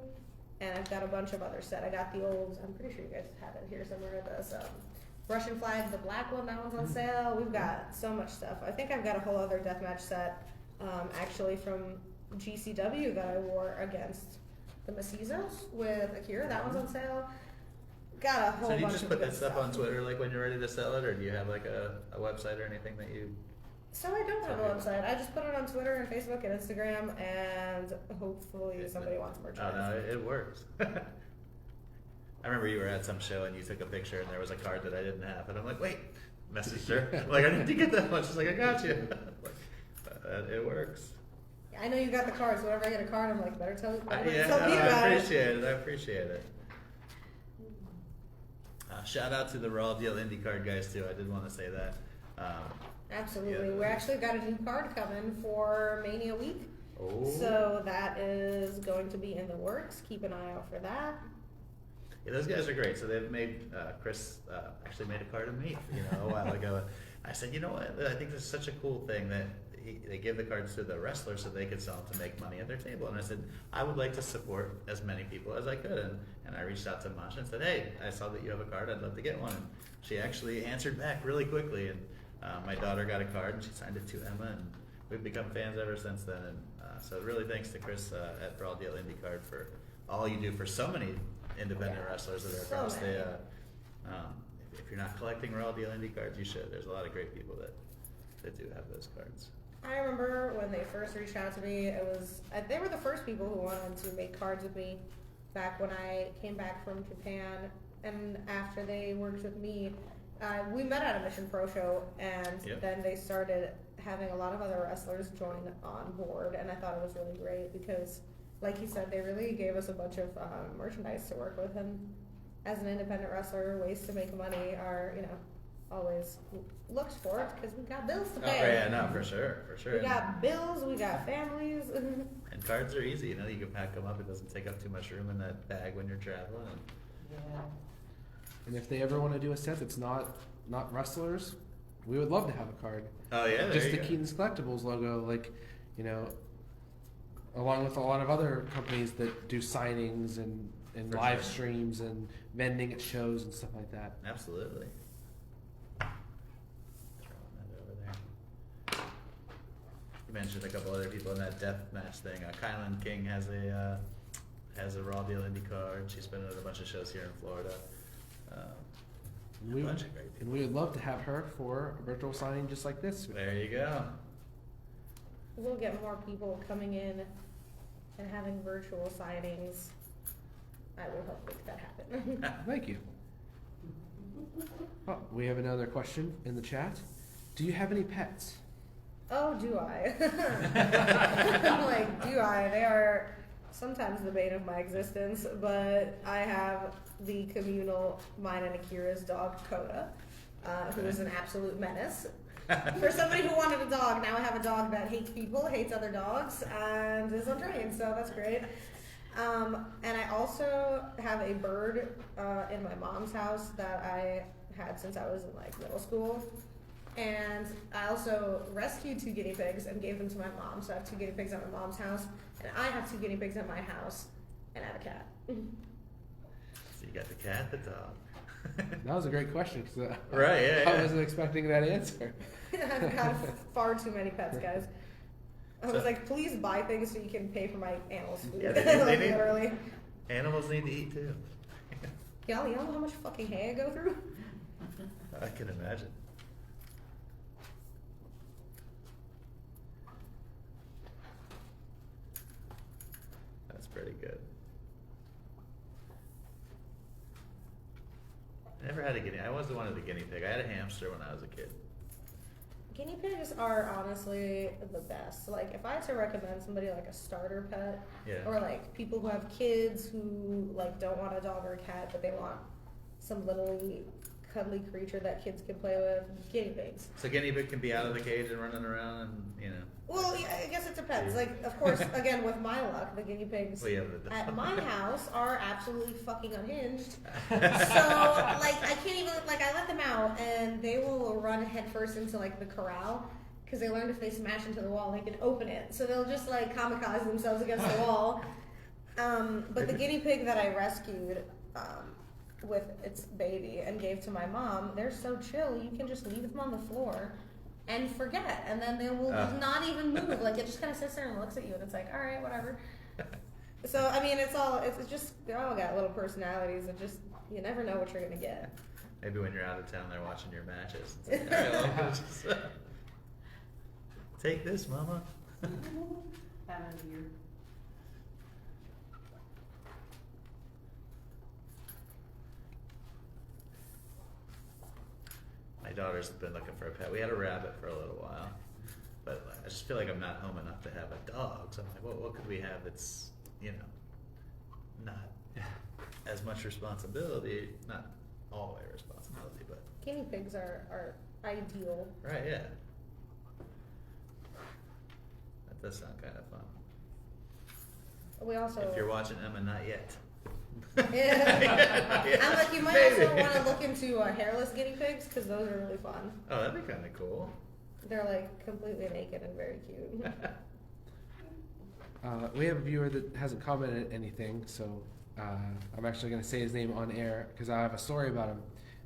and I've got a bunch of other set. I got the old, I'm pretty sure you guys have it here somewhere, this Russian flag, the black one, that one's on sale. We've got so much stuff. I think I've got a whole other deathmatch set actually from GCW that I wore against the Macizos with Akira. That one's on sale. Got a whole So do you bunch just of put good that stuff on Twitter like when you're ready to sell it, or do you have like a website or anything that you? So I don't have a website. I just put it on Twitter and Facebook and Instagram, and hopefully somebody wants merchandise. Oh no, it works. I remember you were at some show and you took a picture and there was a card that I didn't have, and I'm like, wait, messaged her. I'm like, I didn't get that much. She's like, I got you. It works. I know you got the cards. Whenever I get a card, I'm like, better tell me I about it. appreciate it. Shout out to the Raw Deal Indie card guys too. I did want to say that. Absolutely. Yeah. We actually got a new card coming for Mania Week. Oh. So that is going to be in the works. Keep an eye out for that. Yeah, those guys are great. So they've made Chris actually made a card of me, a while ago. I said, you know what? I think this is such a cool thing that they give the cards to the wrestlers so they could sell them to make money at their table. And I said, I would like to support as many people as I could. And I reached out to Masha and said, hey, I saw that you have a card. I'd love to get one. And she actually answered back really quickly. And My daughter got a card and she signed it to Emma, and we've become fans ever since then. And so really thanks to Chris at Raw Deal IndyCard for all you do for so many independent wrestlers that are So across many. if you're not collecting Raw Deal Indy cards, you should. There's a lot of great people that do have those cards. I remember when they first reached out to me, they were the first people who wanted to make cards with me back when I came back from Japan, and after they worked with me, we met at a Mission Pro show, and Yep. then they started having a lot of other wrestlers join on board, and I thought it was really great because, like you said, they really gave us a bunch of merchandise to work with, and as an independent wrestler, ways to make money are, always looked for it because we got bills to Oh pay. yeah, no, for sure. We got bills, we got families. And cards are easy, you can pack them up. It doesn't take up too much room in that bag when you're traveling. Yeah. And if they ever want to do a set that's not wrestlers, we would love to have a card. Oh yeah, there Just you the go. Keaton's Collectibles logo, along with a lot of other companies that do signings and For live sure. streams and vending at shows and stuff like that. Absolutely. Throwing that over there. You mentioned a couple other people in that death match thing. Kylan King has a Raw Deal Indy card. She's been at a bunch of shows here in Florida. And A we, bunch of great people. and we would love to have her for a virtual signing just like this. There you go. We'll get more people coming in and having virtual signings. I will help make that happen. Thank you. Oh, we have another question in the chat. Do you have any pets? Oh, do I? I'm like, do I? They are sometimes the bane of my existence, but I have the communal, mine and Akira's dog, Coda, who is an absolute menace. For somebody who wanted a dog, now I have a dog that hates people, hates other dogs, and is untrained, so that's great. And I also have a bird in my mom's house that I had since I was in middle school. And I also rescued 2 guinea pigs and gave them to my mom. So I have 2 guinea pigs at my mom's house, and I have 2 guinea pigs at my house, and I have a cat. So you got the cat, the dog. That was a great question. 'Cause, Right, yeah, I yeah. wasn't expecting that answer. I've got far too many pets, guys. I was So- like, please buy things so you can pay for my animals' food. Yeah, they need- Literally. Animals need to eat too. Y'all, you know how much fucking hay I go through? I can imagine. That's pretty good. I never had a guinea. I always wanted a guinea pig. I had a hamster when I was a kid. Guinea pigs are honestly the best. Like, if I had to recommend somebody like a starter pet, Yeah. or like people who have kids who don't want a dog or a cat, but they want some little cuddly creature that kids can play with, guinea pigs. So guinea pig can be out of the cage and running around, and Well, yeah, I guess it depends. Like, of course, again, with my luck, the guinea pigs We have the at my house are absolutely fucking unhinged. So, I can't even, I let them out, and they will run headfirst into, the corral, because they learned if they smash into the wall, they can open it. So they'll just, kamikaze themselves against the wall. But the guinea pig that I rescued with its baby and gave to my mom, they're so chill, you can just leave them on the floor and forget, and then they will not even move. It just kind of sits there and looks at you, and it's like, all right, whatever. So, I mean, it's just, they all got little personalities, and just, you never know what you're gonna get. Maybe when you're out of town, they're watching your matches. It's like, all right, well, just, take this, mama. Have a beer. My daughter's been looking for a pet. We had a rabbit for a little while, but I just feel like I'm not home enough to have a dog. So I'm like, what could we have that's, not as much responsibility, not all the way responsibility, but Guinea pigs are ideal. right, yeah. That does sound kind of fun. We also, If you're watching Emma, not yet. yeah. Yeah, I'm like, you might maybe. also want to look into hairless guinea pigs, because those are really fun. Oh, that'd be kind of cool. They're completely naked and very cute. We have a viewer that hasn't commented anything, so I'm actually going to say his name on air because I have a story about him.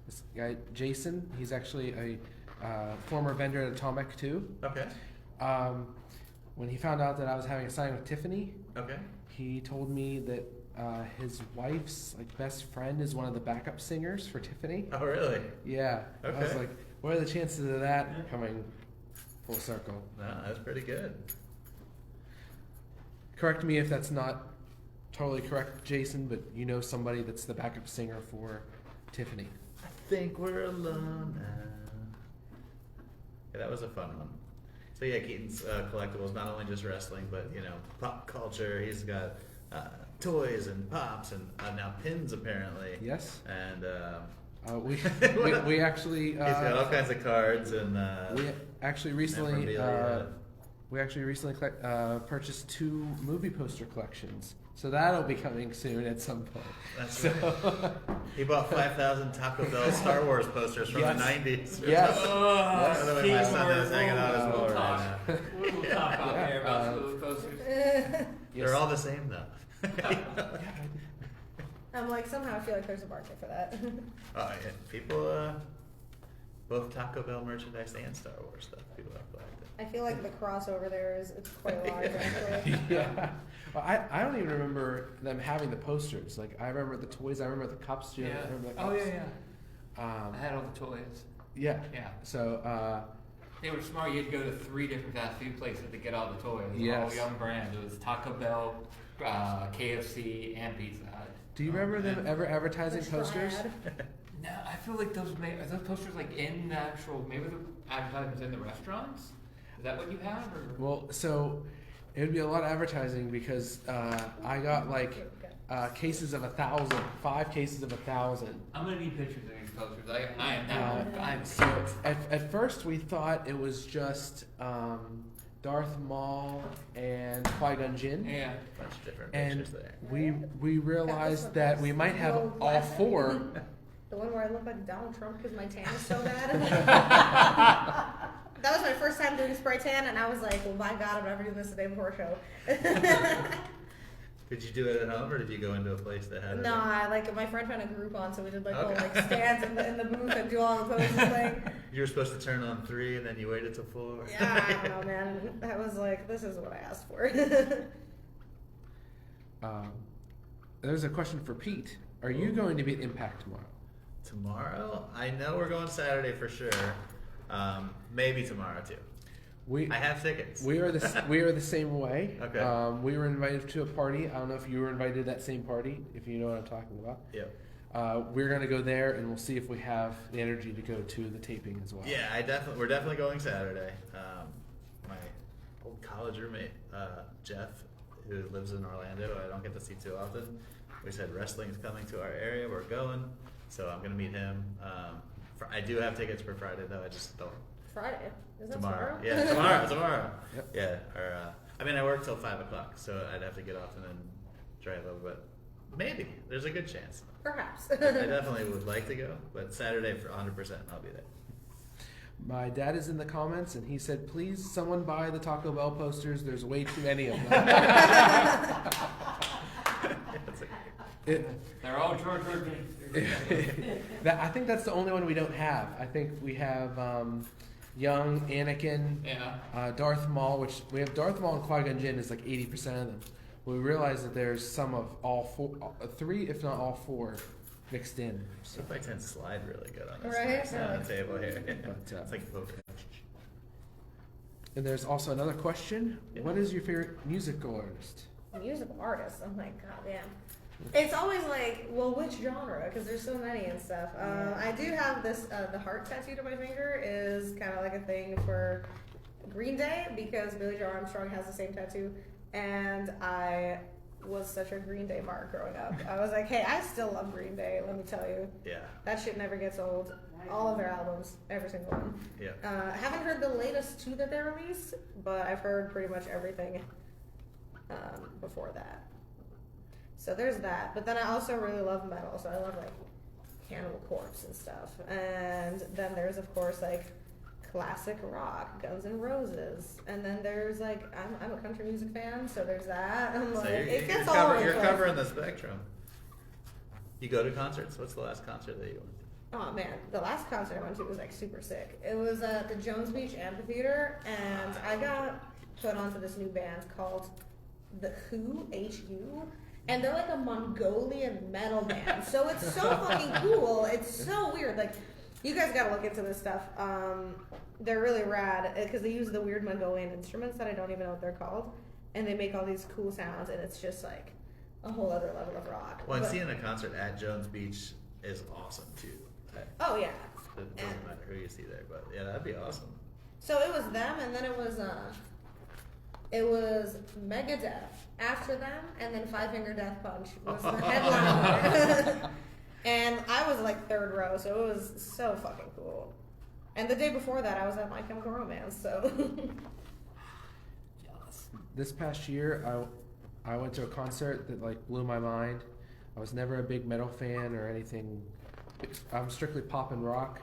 This guy, Jason, he's actually a former vendor at Atomic too. Okay. When he found out that I was having a signing with Tiffany, Okay. he told me that his wife's best friend is one of the backup singers for Tiffany. Oh, really? Yeah. I was Okay. like, what are the chances of that coming full circle? No, that's pretty good. Correct me if that's not totally correct, Jason, but you know somebody that's the backup singer for Tiffany. I think we're alone now. Yeah, that was a fun one. So yeah, Keaton's Collectibles, not only just wrestling, but pop culture. He's got toys and pops and now pins apparently. Yes. And we actually he's got all kinds of cards and we actually recently memorabilia. purchased 2 movie poster collections. So that'll be coming soon at some point. That's right. He bought 5,000 Taco Bell Star Wars posters from Yes. the 90s. Yes. By the way, my son is hanging out as well We'll right talk. now. We'll talk out there about those posters. Yes. They're all the same though. I'm like, somehow I feel like there's a market for that. Oh, yeah. People, both Taco Bell merchandise and Star Wars stuff. People have collected. I feel like the crossover there it's quite large actually. Yeah. Well, I don't even remember them having the posters. I remember the toys. I remember the cups. Jim. Yeah. I remember the Oh cups. yeah. I had all the toys. Yeah. Yeah. So. They were smart. You'd go to 3 different fast food places to get all the toys. Yes. All young brands. It was Taco Bell, KFC, and Pizza Hut. Do you remember them ever advertising The posters? triad. No, I feel like are those posters in the actual, maybe the advertisements in the restaurants? Is that what you have? Or? Well, so it would be a lot of advertising because I got cases of 1,000, 5 cases of 1,000. I'm gonna need pictures of these posters. I am now. I'm So at first we thought it was just Darth Maul and Qui-Gon Jinn. Yeah. Bunch of different And pictures there. we realized that we might have all 4. The one where I look like Donald Trump because my tan is so bad. That was my first time doing spray tan, and I was like, well, my God, I'm never doing this the day before a show. Did you do it at home or did you go into a place that had it? No, my friend found a Groupon, so we did whole stands in the booth and do all the poses thing. You were supposed to turn on 3 and then you waited till 4. Yeah, I don't know, man. I was like, this is what I asked for. There's a question for Pete. Are you going to be at Impact tomorrow? Tomorrow? I know we're going Saturday for sure. Maybe tomorrow too. I have tickets. We are the same way. Okay. We were invited to a party. I don't know if you were invited to that same party. If you know what I'm talking about. Yep. We're gonna go there, and we'll see if we have the energy to go to the taping as well. Yeah, we're definitely going Saturday. My old college roommate, Jeff, who lives in Orlando, I don't get to see too often. We said wrestling is coming to our area. We're going, so I'm gonna meet him. I do have tickets for Friday though. I just don't. Friday? Is that Tomorrow. tomorrow? Yeah, tomorrow. Yep. Yeah. Or I work till 5 o'clock, so I'd have to get off and then drive over. But maybe there's a good chance. Perhaps. I definitely would like to go, but Saturday for 100%, I'll be there. My dad is in the comments, and he said, "Please, someone buy the Taco Bell posters. There's way too many of them." They're all George gangsters. I think that's the only one we don't have. I think we have young Anakin, Yeah. Darth Maul, which we have Darth Maul and Qui-Gon Jinn is 80% of them. We realize that there's some of all 4, 3 if not all 4, mixed in. So, If I can slide really good on this Right? on the table here. But, It's like poker. and there's also another question. Yeah. What is your favorite musical artist? Musical artist. I'm like, God damn. It's always like, well, which genre? Because there's so many and stuff. I do have this, the heart tattooed on my finger is kind of like a thing for Green Day because Billie Joe Armstrong has the same tattoo. And I was such a Green Day mark growing up. I was like, hey, I still love Green Day, let me tell you. Yeah. That shit never gets old. All of their albums, every single one. Yeah. I haven't heard the latest 2 that they released, but I've heard pretty much everything before that. So there's that. But then I also really love metal, so I love Cannibal Corpse and stuff. And then there's of course classic rock, Guns N' Roses. And then there's I'm a country music fan, so there's that. I'm So it gets all over the you're place. covering the spectrum. You go to concerts? What's the last concert that you went Oh man, the last concert I went to was like super sick. It was at the Jones Beach Amphitheater, and I got put onto this new band called the Who, H-U, and they're like a Mongolian metal band. So it's so fucking cool. It's so weird. Like, you guys gotta look into this stuff. They're really rad because they use the weird Mongolian instruments that I don't even know what they're called, and they make all these cool sounds, and it's just like a whole other level of rock. Well, and But- seeing a concert at Jones Beach is awesome too. oh yeah. It doesn't matter who you see there, but yeah, that'd be awesome. So it was them, and then it was Megadeth after them, and then Five Finger Death Punch was the headliner. And I was like third row, so it was so fucking cool. And the day before that, I was at My Chemical Romance, so. Jealous. This past year, I went to a concert that like blew my mind. I was never a big metal fan or anything. I'm strictly pop and rock.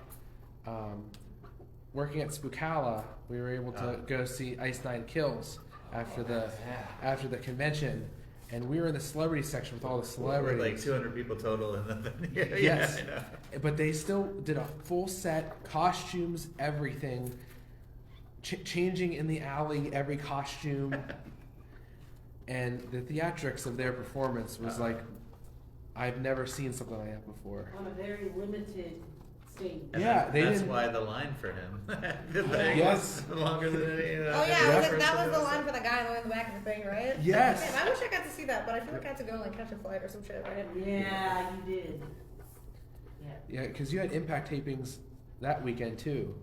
Working at Spookala, we were able to go see Ice Nine Kills after the convention, and we were in the celebrity section with all the celebrities. Like 200 people total in the venue. Yes. Yeah, I know. But they still did a full set, costumes, everything, changing in the alley every costume, and the theatrics of their performance was like, I've never seen something like that before. On a very limited stage. And Yeah, they that's didn't- why the line for him. The thing Yes. was longer than any. Oh yeah, any that was person the line for the guy in the back of the thing, right? Yes. Man, I wish I got to see that, but I feel like I had to go and like catch a flight or some shit, right? Yeah, you did. Yeah. Yeah, because you had impact tapings that weekend too.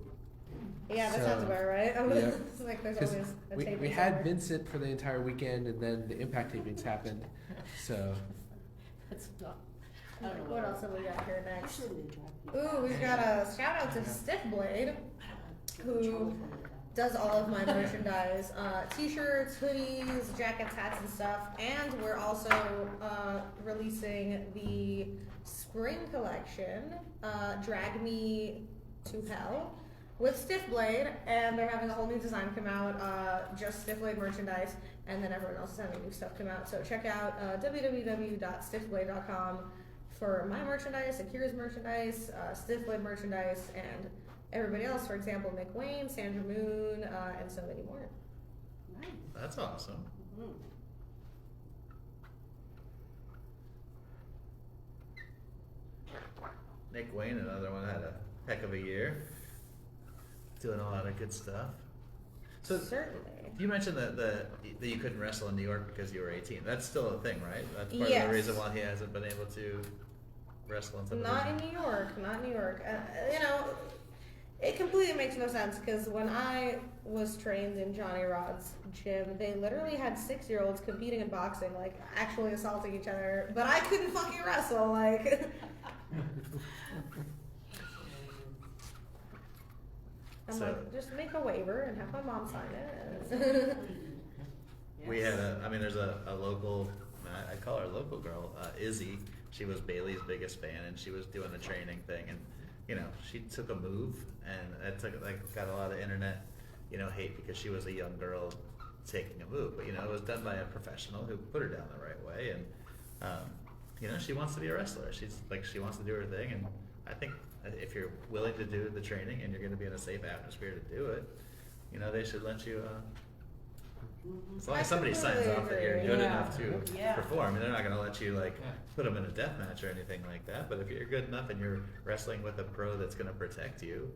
Yeah, that So, sounds about right. yeah. It's like there's 'Cause always a we taping had somewhere. Vincent for the entire weekend, and then the impact tapings happened. So That's not. I don't know What else have we got here I next? shouldn't have dropped you. Ooh, we've got a shout out to Stiff Blade, who does all of my merchandise, t-shirts, hoodies, jackets, hats, and stuff. And we're also releasing the spring collection, Drag Me to Hell, with Stiff Blade, and they're having a whole new design come out, just Stiff Blade merchandise, and then everyone else is having new stuff come out. So check out www.stiffblade.com for my merchandise, Akira's merchandise, Stiff Blade merchandise, and everybody else. For example, Nick Wayne, Sandra Moon, and so many more. Nice. That's awesome. Mhm. Nick Wayne, another one, had a heck of a year. Doing a lot of good stuff. So Certainly. you mentioned that you couldn't wrestle in New York because you were 18. That's still a thing, right? That's part of Yes. the reason why he hasn't been able to wrestle in some of Not in these. New York, not New York. You know, it completely makes no sense because when I was trained in Johnny Rod's gym, they literally had 6-year-olds competing in boxing, like actually assaulting each other, but I couldn't fucking wrestle, like. I'm So- like, just make a waiver and have my mom sign it. We had there's a local, I call her a local girl, Izzy. She was Bailey's biggest fan, and she was doing the training thing, and she took a move, and it got a lot of internet, hate because she was a young girl taking a move, but it was done by a professional who put her down the right way, and she wants to be a wrestler. She wants to do her thing, and I think if you're willing to do the training and you're going to be in a safe atmosphere to do it, they should let you. As long as somebody signs off that you're good enough to perform, and they're not going to let you put them in a death match or anything like that. But if you're good enough and you're wrestling with a pro that's going to protect you,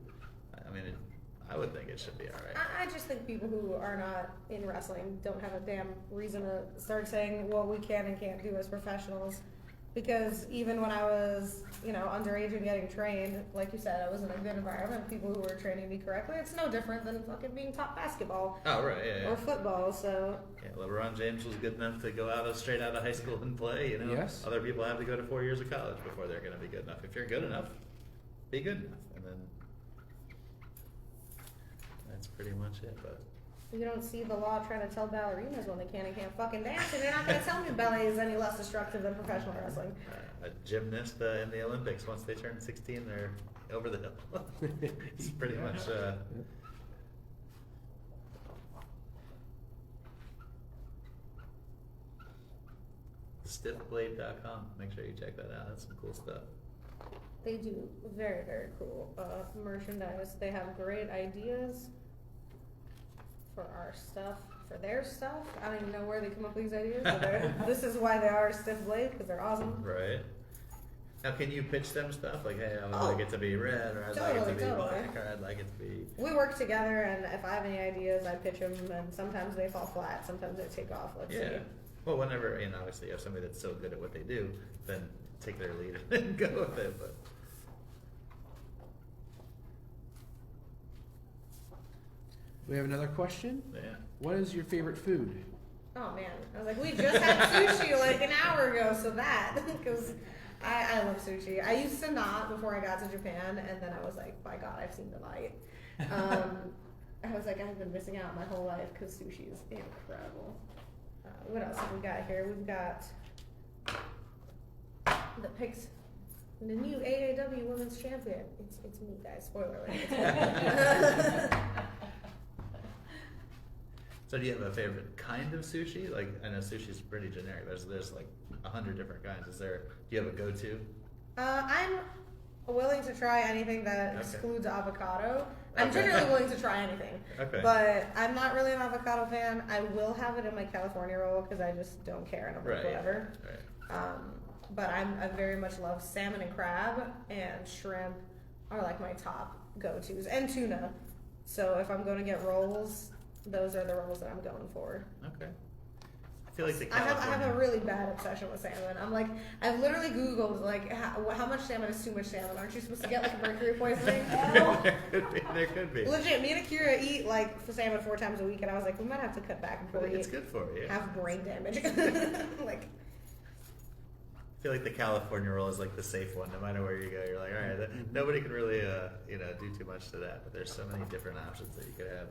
I would think it should be all right. I just think people who are not in wrestling don't have a damn reason to start saying, well, we can and can't do as professionals. Because even when I was, underage and getting trained, like you said, I was in a good environment, people who were training me correctly. It's no different than fucking being taught basketball Oh, right, yeah. or football, so. Yeah, LeBron James was good enough to go straight out of high school and play, Yes. Other people have to go to 4 years of college before they're going to be good enough. If you're good enough, be good enough. And then that's pretty much it, but. You don't see the law trying to tell ballerinas when they can and can't fucking dance, and you're not going to tell me ballet is any less destructive than professional wrestling. A gymnast in the Olympics, once they turn 16, they're over the hill. It's pretty much. Stiffblade.com. Make sure you check that out. That's some cool stuff. They do very, very cool merchandise. They have great ideas for our stuff, for their stuff. I don't even know where they come up with these ideas, but this is why they are Stiff Blade, because they're awesome. Right. Now, can you pitch them stuff like, hey, I would like it to be red, or I'd like it to be black, or I'd like it to be... We work together, and if I have any ideas, I pitch them, and sometimes they fall flat, sometimes they take off. Let's see. Well, whenever, and obviously you have somebody that's so good at what they do, then take their lead and go with it, but... We have another question. Yeah. What is your favorite food? Oh man, I was like, we just had sushi like an hour ago, so that, because I love sushi. I used to not before I got to Japan, and then I was like, by God, I've seen the light. I was like, I've been missing out my whole life because sushi is incredible. What else have we got here? We've got the picks. The new AAW Women's Champion. It's me, guys. Spoiler alert. It's me. So do you have a favorite kind of sushi? Like, I know sushi's pretty generic. There's like 100 different kinds. Do you have a go-to? I'm willing to try anything that excludes avocado. I'm generally willing to try anything. Okay. But I'm not really an avocado fan. I will have it in my California roll because I just don't care and I'm like, whatever. Right. But I very much love salmon and crab, and shrimp are like my top go-tos, and tuna. So if I'm going to get rolls, those are the rolls that I'm going for. Okay. I feel like the I California... have a really bad obsession with salmon. I'm like, I've literally Googled like how much salmon is too much salmon. Aren't you supposed to get like mercury poisoning? There could be. Legit, me and Akira eat like salmon 4 times a week, and I was like, we might have to cut back before we It's good for you. have brain damage. Like, I feel like the California roll is like the safe one. No matter where you go, you're like, all right, nobody can really, do too much to that. But there's so many different options that you could have.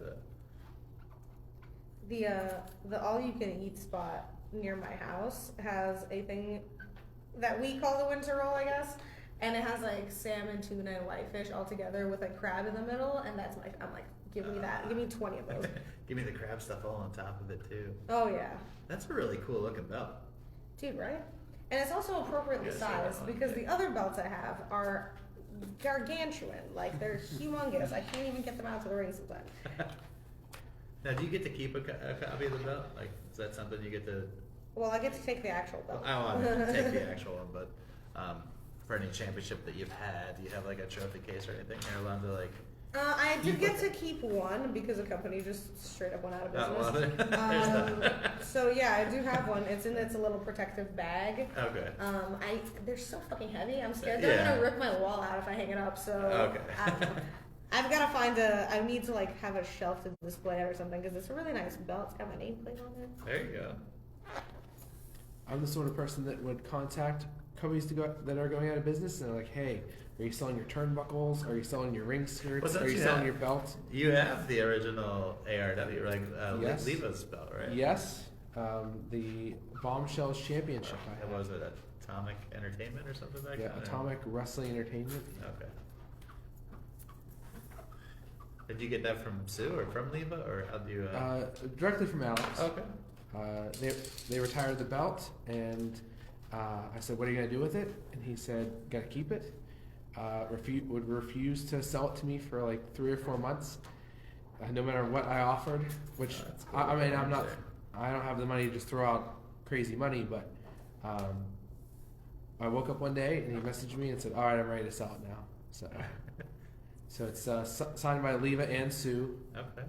The all-you-can-eat spot near my house has a thing that we call the winter roll, I guess, and it has like salmon, tuna, and whitefish all together with like crab in the middle, and that's I'm like, give me that, give me 20 of those. Give me the crab stuff all on top of it too. Oh yeah, that's a really cool looking belt, dude, right? And it's also appropriately sized because the other belts I have are gargantuan, like they're humongous. I can't even get them out to the ring sometimes. Now, do you get to keep a copy of the belt? Like, is that something you get to? Well, I get to take the actual belt. I want to take the actual one, but for any championship that you've had, do you have like a trophy case or anything? You're allowed to like. I did get to keep one because the company just straight up went out of business. Oh, well, so yeah, I do have one. It's in its a little protective bag. Okay. They're so fucking heavy. I'm scared they're gonna rip my wall out if I hang it up. So okay. I don't know. I've got to I need to like have a shelf to display it or something because it's a really nice belt. It's got my nameplate on it. There you go. I'm the sort of person that would contact companies that are going out of business and they're like, hey, are you selling your turnbuckles? Are you selling your ring skirts? Are you selling your belts? You have the original ARW, like yes. Leva's belt, right? Yes. The Bombshells Championship. What was it? Atomic Entertainment or something like that? Yeah, Atomic Wrestling Entertainment. Okay. Did you get that from Sue or from Leva, or how do you? Directly from Alex. Okay. They retired the belt, and I said, "What are you gonna do with it?" And he said, "Gotta keep it." Would refuse to sell it to me for like 3 or 4 months, no matter what I offered. Which cool. I mean, I don't have the money to just throw out crazy money, but I woke up one day and he messaged me and said, "All right, I'm ready to sell it now." So it's signed by Leva and Sue. Okay.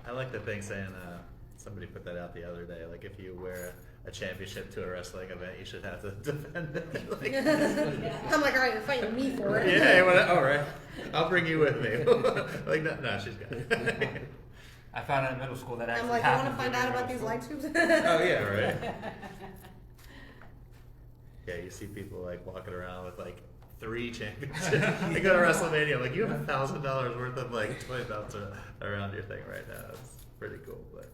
I like the thing saying, somebody put that out the other day, like if you wear a championship to a wrestling event, you should have to defend it. Like, I'm like, all right, you're fighting me for it. Yeah, all right. I'll bring you with me. Like, no, she's good. I found out in middle school that actually I'm like, you want to find out about these light tubes? Oh, yeah, right. Yeah, you see people like walking around with like 3 championships. They go to WrestleMania, like, you have $1,000 worth of like toy belts around your thing right now. It's pretty cool, but.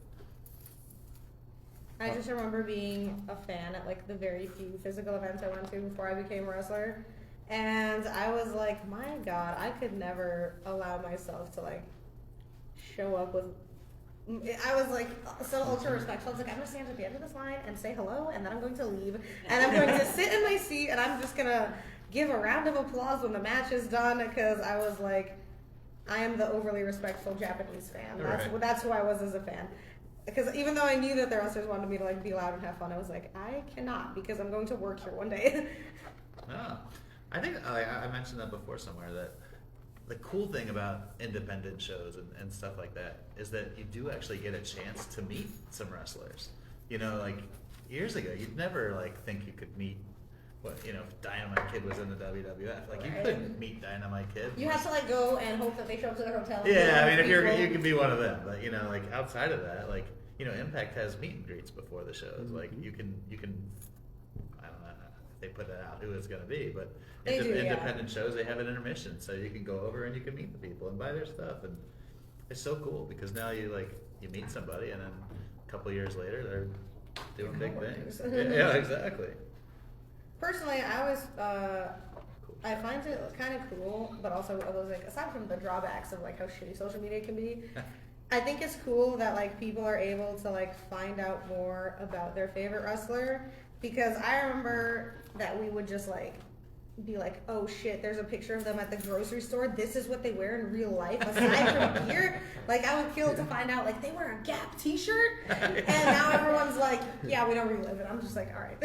I just remember being a fan at like the very few physical events I went to before I became a wrestler, and I was like, my God, I could never allow myself to like show up with I was like so ultra respectful. I was like, I'm gonna stand at the end of this line and say hello, and then I'm going to leave, and I'm going to sit in my seat, and I'm just gonna give a round of applause when the match is done, because I was like, I am the overly respectful Japanese fan. That's who I was as a fan. Because even though I knew that the wrestlers wanted me to like be loud and have fun, I was like, I cannot, because I'm going to work here one day. No, I think I mentioned that before somewhere, that the cool thing about independent shows and stuff like that is that you do actually get a chance to meet some wrestlers. You know, like years ago, you'd never like think you could meet, if Dynamite Kid was in the WWF. Like, you couldn't meet Dynamite Kid. You have to like go and hope that they show up to their hotel. Yeah, I mean, if you can be one of them, but like outside of that, like Impact has meet and greets before the shows. Like you can. I don't know if they put that out who it's going to be, but independent shows, they have an intermission, so you can go over and you can meet the people and buy their stuff, and it's so cool because now you meet somebody, and then a couple of years later they're doing big things. Yeah, exactly. Personally, I always I find it kind of cool, but also I was like, aside from the drawbacks of like how shitty social media can be, I think it's cool that like people are able to like find out more about their favorite wrestler, because I remember that we would just like be like, oh shit, there's a picture of them at the grocery store. This is what they wear in real life aside from gear. Like, I would kill to find out like they wear a Gap t-shirt, and now everyone's like, yeah, we don't relive it. I'm just like, all right.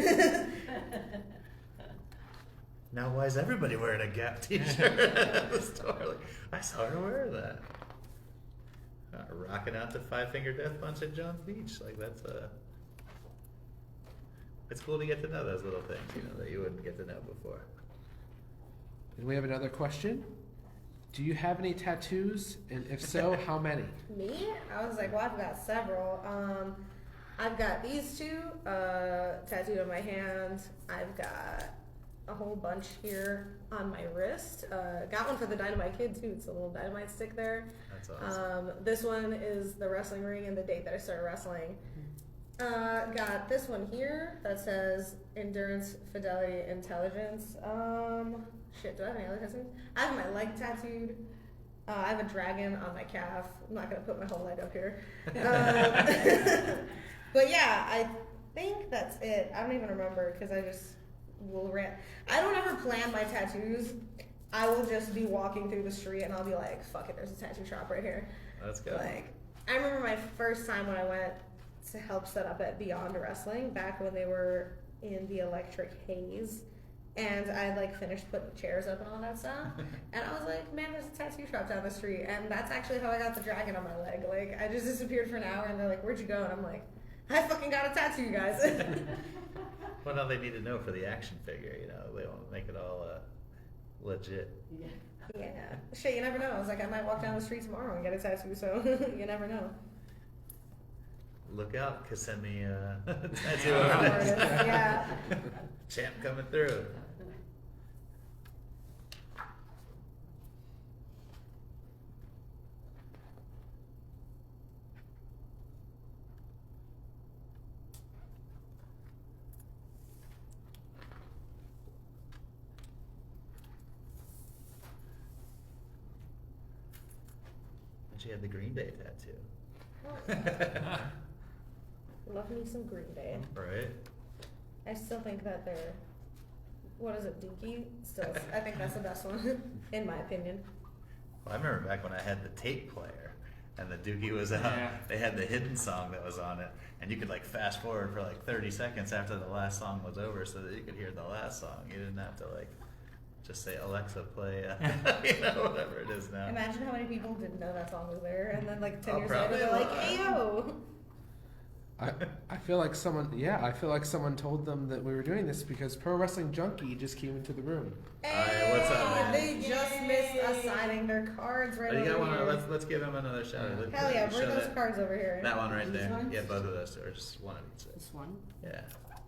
Now, why is everybody wearing a Gap t-shirt at the store? Like, I saw her wear that. Rocking out the 5-finger death punch at Jones Beach. Like, that's it's cool to get to know those little things, that you wouldn't get to know before. And we have another question. Do you have any tattoos? And if so, how many? Me? I was like, well, I've got several. I've got these two tattooed on my hand. I've got a whole bunch here on my wrist. Got one for the Dynamite Kid too. It's a little dynamite stick there. That's awesome. This one is the wrestling ring and the date that I started wrestling. Got this one here that says endurance, fidelity, intelligence. Shit, do I have any other tattoos? I have my leg tattooed. I have a dragon on my calf. I'm not gonna put my whole leg up here. But yeah, I think that's it. I don't even remember because I just will rant. I don't ever plan my tattoos. I will just be walking through the street and I'll be like, fuck it, there's a tattoo shop right here. That's good. Like, I remember my first time when I went to help set up at Beyond Wrestling back when they were in the electric haze, and I like finished putting chairs up and all that stuff, and I was like, man, there's a tattoo shop down the street, and that's actually how I got the dragon on my leg. Like, I just disappeared for an hour and they're like, where'd you go? And I'm like, I fucking got a tattoo, you guys. Well, now they need to know for the action figure, they won't make it all legit. Yeah. Shit, you never know. I was like, I might walk down the street tomorrow and get a tattoo, so you never know. Look out, because send me a tattoo over next time. Yeah. Champ coming through. And she had the Green Day tattoo. Love me some Green Day. Right? I still think that they're, what is it, Dookie? Still, I think that's the best one, in my opinion. Well, I remember back when I had the tape player and the Dookie was out. Yeah. They had the hidden song that was on it, and you could like fast forward for like 30 seconds after the last song was over, so that you could hear the last song. You didn't have to like just say, Alexa, play, whatever it is now. Imagine how many people didn't know that song was there, and then like 10 Oh, years later probably they're a like, lot. hey yo! I feel like someone told them that we were doing this because Pro Wrestling Junkie just came into the room. Hey, what's up, man? They just missed us signing their cards right Oh, you got over one? here. Let's give him another shout out. Hell yeah, bring Show those that- cards over here. That one right These there. ones? Yeah, both of those two, or just one of each. This one? Yeah.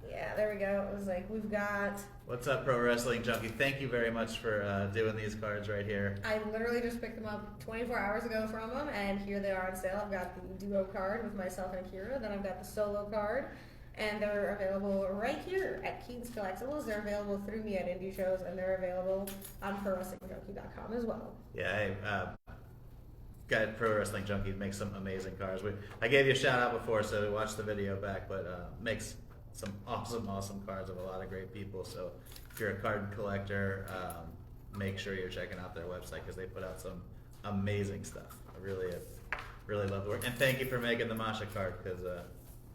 Yeah, there we go. It was like, we've got, What's up, Pro Wrestling Junkie? Thank you very much for doing these cards right here. I literally just picked them up 24 hours ago from them, and here they are on sale. I've got the duo card with myself and Akira, then I've got the solo card, and they're available right here at Keaton's Collectibles. They're available through me at indie shows, and they're available on ProWrestlingJunkie.com as well. Yeah, guy at Pro Wrestling Junkie makes some amazing cards. I gave you a shout out before, so watch the video back, but makes some awesome cards of a lot of great people. So if you're a card collector, make sure you're checking out their website because they put out some amazing stuff. I really love the work. And thank you for making the Masha card because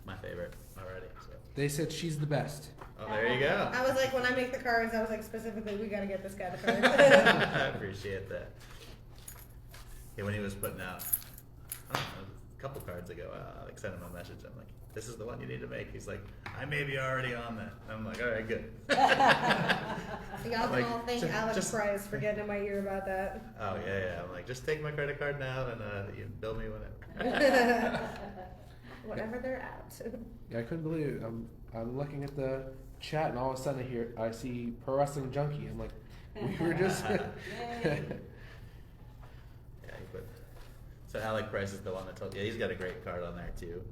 my favorite already. So. They said she's the best. Oh, there you go. I was like, when I make the cards, I was like, specifically, we gotta get this guy the card. I appreciate that. Yeah, when he was putting out, I don't know, a couple cards ago, I like sent him a message. I'm like, this is the one you need to make. He's like, I may be already on that. I'm like, all right, good. Y'all Like, can all thank Alex Price for getting in my ear about that. Oh yeah. I'm like, just take my credit card now and you bill me whenever. Whatever they're at. Yeah, I couldn't believe it. I'm looking at the chat and all of a sudden I see Pro Wrestling Junkie. I'm like, we were just. Yay. Yeah, he put. So Alec Price is the one that told. Yeah, he's got a great card on there too.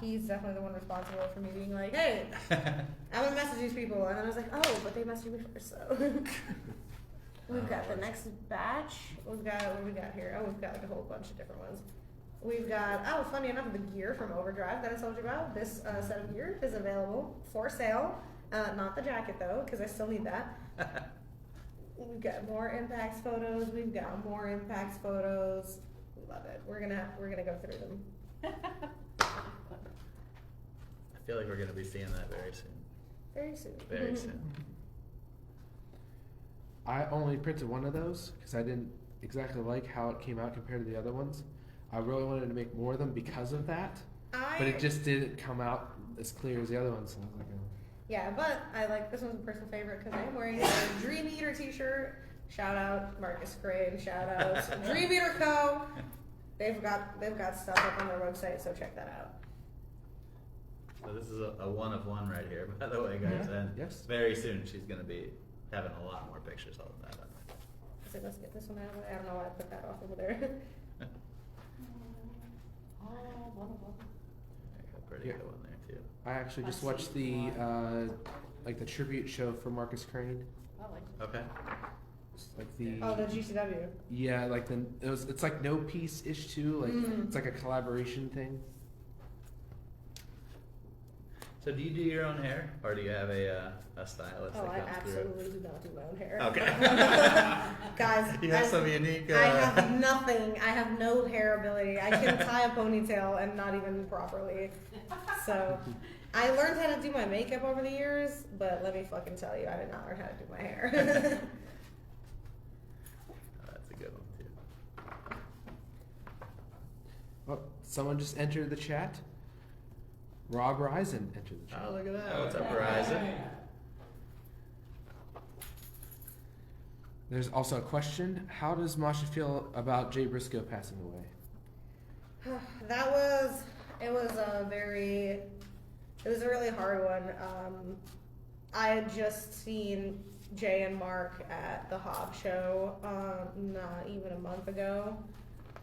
He's definitely the one responsible for me being like, hey, I'm gonna message these people, and then I was like, oh, but they messaged me first, so. We've got the next batch. What we got here? Oh, we've got like a whole bunch of different ones. We've got, funny enough, the gear from Overdrive that I told you about. This set of gear is available for sale. Not the jacket though, because I still need that. We've got more Impacts photos. We've got more Impacts photos. We love it. We're gonna go through them. I feel like we're gonna be seeing that very soon. Very soon. Very soon. I only printed one of those because I didn't exactly like how it came out compared to the other ones. I really wanted to make more of them because of that, but it just didn't come out as clear as the other ones. So I was like, oh. Yeah, but I like this one's a personal favorite because I am wearing a Dream Eater t-shirt. Shout out Marcus Crane. Shout out Dream Eater Co. They've got stuff up on their website, so check that out. So this is a one of one right here, by the way, guys. Yeah. And Yes. very soon she's gonna be having a lot more pictures of that. So let's get this one out of the way. I don't know why I put that off over there. Oh, one of them. A pretty Yeah. good one there too. I actually just I've watched seen the like the tribute show for Marcus Crane. I like it. Okay. It's like the Oh, the GCW. yeah, like it's like No Peace ish too. Like it's like a collaboration thing. So do you do your own hair, or do you have a stylist Oh, that I comes absolutely do not do my own hair. Okay. Guys, You have some unique. I have nothing. I have no hair ability. I can tie a ponytail and not even properly. So, I learned how to do my makeup over the years, but let me fucking tell you, I did not learn how to do my hair. That's a good one too. Oh, someone just entered the chat. Rob Risen entered the chat. Oh, look at that! What's up, Verizon? There's also a question. How does Masha feel about Jay Briscoe passing away? It was a really hard one. I had just seen Jay and Mark at the Hob show, not even a month ago.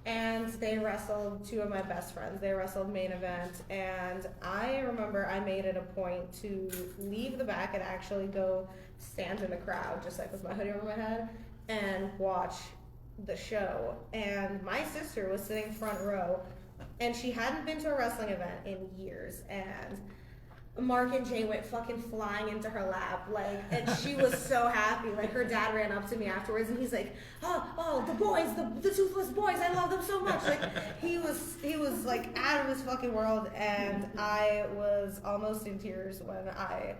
And they wrestled two of my best friends. They wrestled main event. And I remember I made it a point to leave the back and actually go stand in the crowd, just like with my hoodie over my head, and watch the show. And my sister was sitting front row, and she hadn't been to a wrestling event in years. And Mark and Jay went fucking flying into her lap, like, and she was so happy. Like, her dad ran up to me afterwards, and he's like, "Oh, the boys, the toothless boys, I love them so much." Like, he was like out of his fucking world, and I was almost in tears when I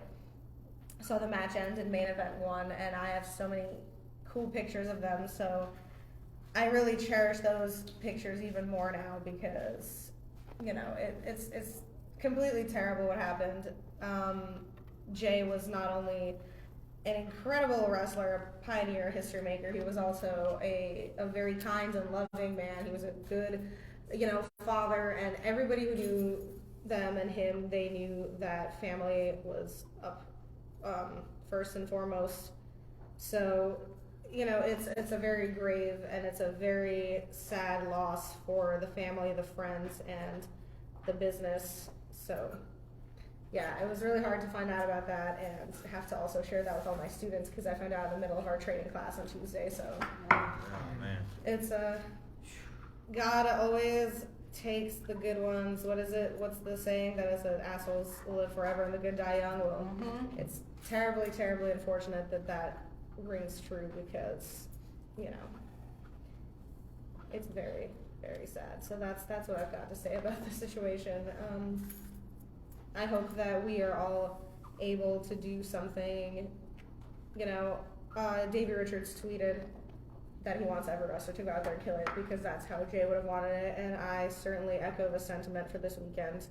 saw the match end and main event won. And I have so many cool pictures of them, so I really cherish those pictures even more now because, you know, it's completely terrible what happened. Jay was not only an incredible wrestler, a pioneer, a history maker, he was also a very kind and loving man. He was a good, father, and everybody who knew them and him, they knew that family was up first and foremost. So, it's a very grave and it's a very sad loss for the family, the friends, and the business. So, yeah, it was really hard to find out about that and have to also share that with all my students because I found out in the middle of our training class on Tuesday. So, Oh man. it's God always takes the good ones. What is it? What's the saying that it says assholes live forever and the good die young? Well, it's terribly, terribly unfortunate that that rings true because, you know, it's very, very sad. So that's what I've got to say about the situation. I hope that we are all able to do something. You know, Davey Richards tweeted that he wants every wrestler to go out there and kill it because that's how Jay would have wanted it, and I certainly echo the sentiment for this weekend.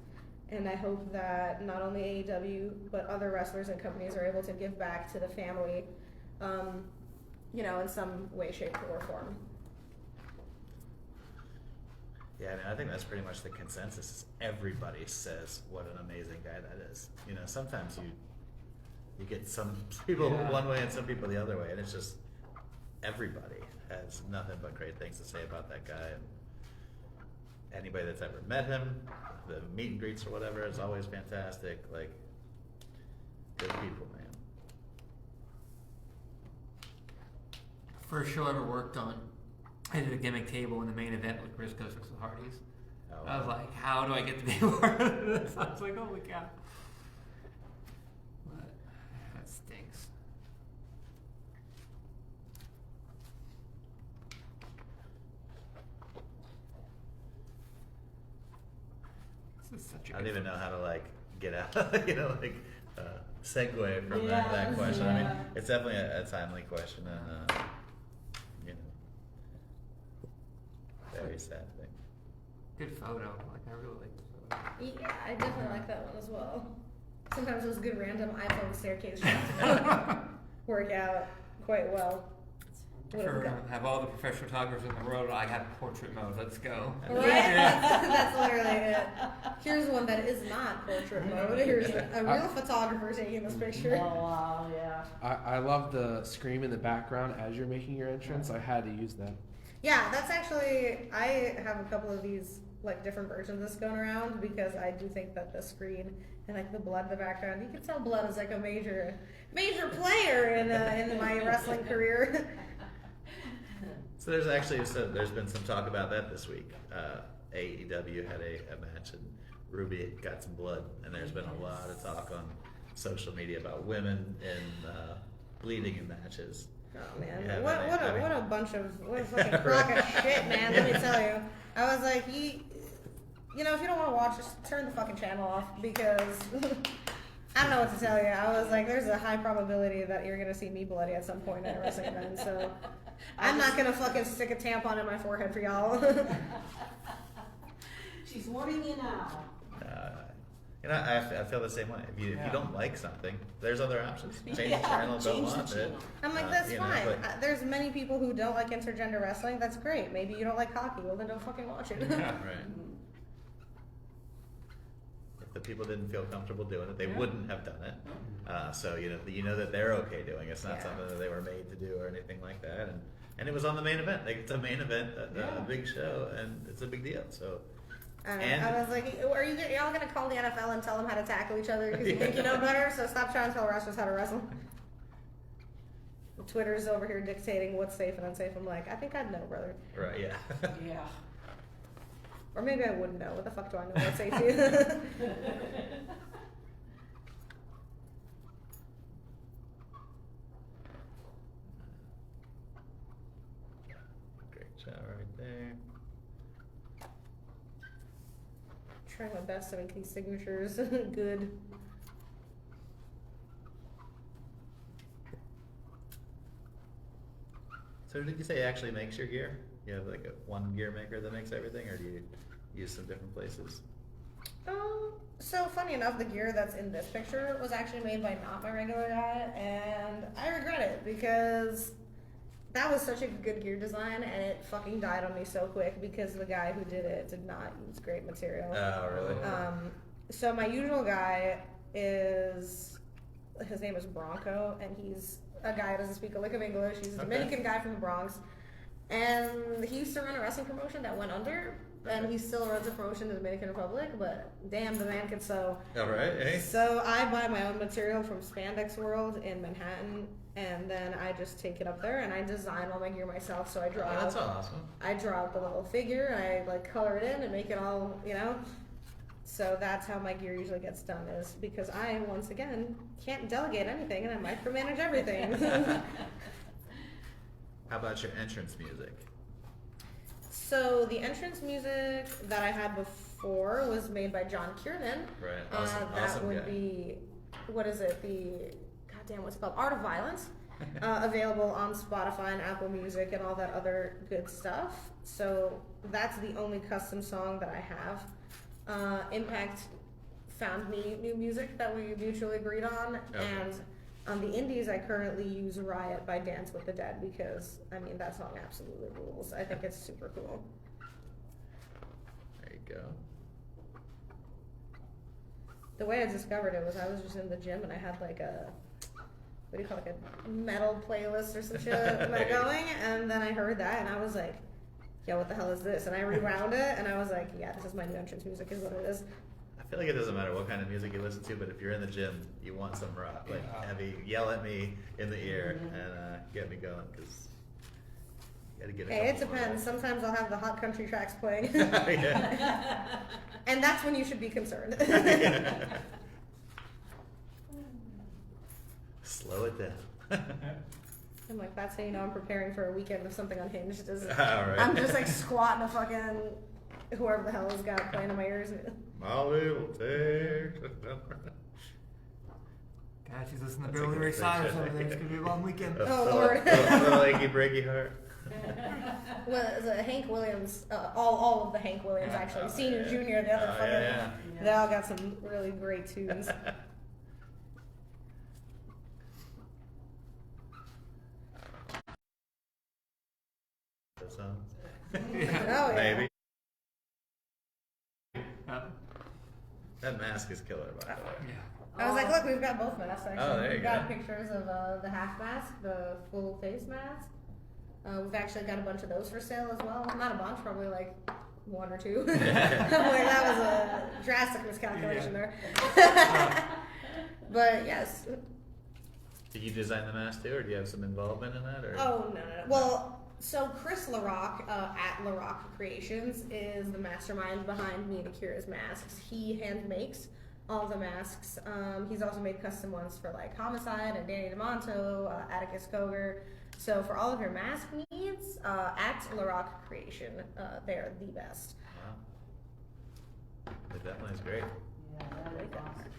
And I hope that not only AEW but other wrestlers and companies are able to give back to the family, you know, in some way, shape, or form. Yeah, I think that's pretty much the consensus. Everybody says what an amazing guy that is. You know, sometimes you get some people one way and some people the other way, and it's just everybody has nothing but great things to say about that guy. And anybody that's ever met him, the meet and greets or whatever, is always fantastic. Like, good people, man. First show I ever worked on, I did a gimmick table in the main event with Briscoes versus the Hardys. Oh, I was like, how do I get to be a part of this? I was like, holy cow. But that stinks. This is such a I don't good even know how to like get out, you know, like segue from that question. I mean, it's definitely a timely question, and you know, very sad thing. good photo. Like, I really like the photo. Yeah, I definitely like that one as well. Sometimes those good random iPhone staircase shots work out quite well. Sure, have all the professional photographers in the world. I have portrait mode. Let's go. Right? That's literally it. Here's one that is not portrait mode. Here's a real photographer taking this picture. Oh, wow, yeah. I love the scream in the background as you're making your entrance. I had to use that. Yeah, that's actually, I have a couple of these like different versions of this going around because I do think that the screen and like the blood in the background, you can tell blood is like a major player in my wrestling career. So there's been some talk about that this week. AEW had a match and Ruby got some blood, and there's been a lot of talk on social media about women and bleeding in matches. Oh man, Yeah, what a fucking crock of shit, man. Let me tell you. I was like, you know, if you don't want to watch, just turn the fucking channel off because I don't know what to tell you. I was like, there's a high probability that you're gonna see me bloody at some point at a wrestling event, so I'm not gonna fucking stick a tampon in my forehead for y'all. She's warning you now. You know, I feel the same way. If you don't like something, there's other options. Change the channel, don't change the want it. channel. I'm like, that's you know, fine. but- There's many people who don't like intergender wrestling. That's great. Maybe you don't like hockey. Well, then don't fucking watch it. Yeah, right. If the people didn't feel comfortable doing it, they wouldn't have done it. So you know that they're okay doing it. It's not something that they were made to do or anything like that. And it was on the main event. Like, it's a main event, a big show, and it's a big deal. So. I was like, are y'all gonna call the NFL and tell them how to tackle each other because you think you know better? So stop trying to tell wrestlers how to wrestle. Twitter's over here dictating what's safe and unsafe. I'm like, I think I'd know, brother. Right, yeah. Yeah. Or maybe I wouldn't know. What the fuck do I know what safety is? Great shot right there. Trying my best to make these signatures good. So did you say it actually makes your gear? You have like one gear maker that makes everything, or do you use some different places? So funny enough, the gear that's in this picture was actually made by not my regular guy, and I regret it because that was such a good gear design, and it fucking died on me so quick because the guy who did it did not use great material. Oh, really? So my usual guy his name is Bronco, and he's a guy who doesn't speak a lick of English. He's a Dominican guy from the Bronx, and he used to run a wrestling promotion that went under and he still runs a promotion in the Dominican Republic, but damn, the man can sew. All right, hey. So I buy my own material from Spandex World in Manhattan, and then I just take it up there and I design all my gear myself. So I draw Oh, that's out, awesome. I draw out the little figure, I like color it in and make it all, you know. So that's how my gear usually gets done, is because I, once again, can't delegate anything and I micromanage everything. How about your entrance music? So the entrance music that I had before was made by John Kiernan. Right, awesome, That awesome would guy. be, what is it? Goddamn, what's it called? Art of Violence. Available on Spotify and Apple Music and all that other good stuff. So that's the only custom song that I have. Impact found me new music that we mutually agreed on, Okay. and on the indies I currently use Riot by Dance with the Dead because I mean that song absolutely rules. I think it's super cool. There you go. The way I discovered it was I was just in the gym and I had like a, what do you call it, like a metal playlist or some shit going, and then I heard that and I was like, yo, what the hell is this? And I rewound it and I was like, yeah, this is my new entrance music is what it is. I feel like it doesn't matter what kind of music you listen to, but if you're in the gym, you want some rock, like heavy, yell at me in the ear and get me going, because you gotta get a Hey, it couple more depends. reps. Sometimes I'll have the hot country tracks playing. Yeah. And that's when you should be concerned. Slow it down. I'm like, that's how you know I'm preparing for a weekend of something unhinged. Is Alright. I'm just like squatting a fucking whoever the hell has got playing in my ears. My little tears. God, she's listening to That's a Billy good Ray Cyrus picture. over there. It's gonna be a long weekend. Oh, Lord. Little achy breaky heart. Well, the Hank Williams, all of the Hank Williams actually, Oh, Senior, yeah. Junior, the other Oh, fucking, yeah. they all got some really great tunes. That sounds. Oh, yeah. Maybe. That mask is killer, by the way. I was like, look, we've got both masks actually. Oh, there you We've got go. pictures of the half mask, the full face mask. We've actually got a bunch of those for sale as well. Not a bunch, probably like one or two. Like, that was a drastic miscalculation there. But yes. Did you design the mask too, or do you have some involvement in that? Or? Oh, no. Well, so Chris LaRock at LaRock Creations is the mastermind behind me and Akira's masks. He hand makes all the masks. He's also made custom ones for like Homicide and Danny DeMonto, Atticus Koger. So for all of your mask needs, at LaRock Creation, they're the best. Wow. It definitely is great. Yeah, that is awesome.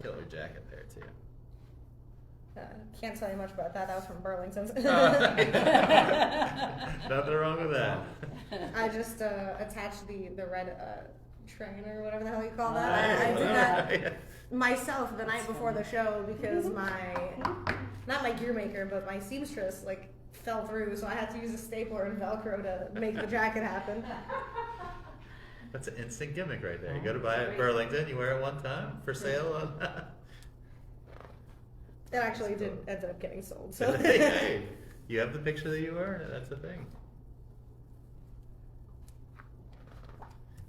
Killer jacket there too. Can't tell you much about that. That was from Burlington. Nothing wrong with that. I just attached the red train or whatever the hell you call that. I did Whatever. that myself the night before the show because not my gear maker, but my seamstress like fell through, so I had to use a stapler and Velcro to make the jacket happen. That's an instant gimmick right there. You go to buy it at Burlington, you wear it one time for sale on. It actually ended up getting sold. So Hey, you have the picture that you wear. That's the thing.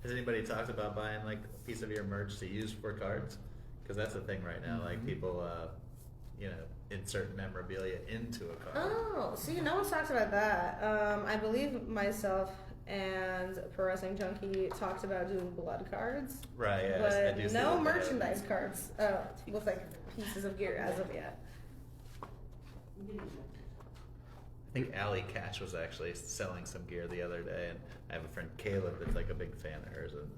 Has anybody talked about buying like a piece of your merch to use for cards? Because that's the thing right now. Like people, insert memorabilia into a card. Oh, see, no one's talked about that. I believe myself and Pro Wrestling Junkie talked about doing blood cards, Right. Yeah. I do but see no that. merchandise cards with like pieces of gear as of yet. I think Allie Catch was actually selling some gear the other day, and I have a friend Caleb that's like a big fan of hers, and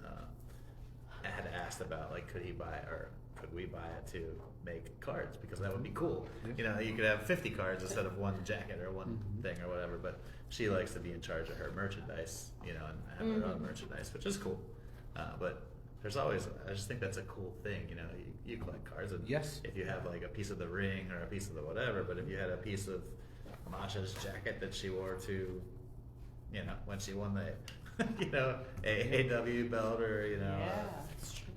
I had asked about like could we buy it to make cards, because that would be cool. You know, you could have 50 cards instead of one jacket or one thing or whatever. But she likes to be in charge of her merchandise, and have her own merchandise, which is cool. But there's always, I just think that's a cool thing. You collect cards, and Yes. if you have like a piece of the ring or a piece of the whatever, but if you had a piece of Masha's jacket that she wore to, when she won the, AAW belt, or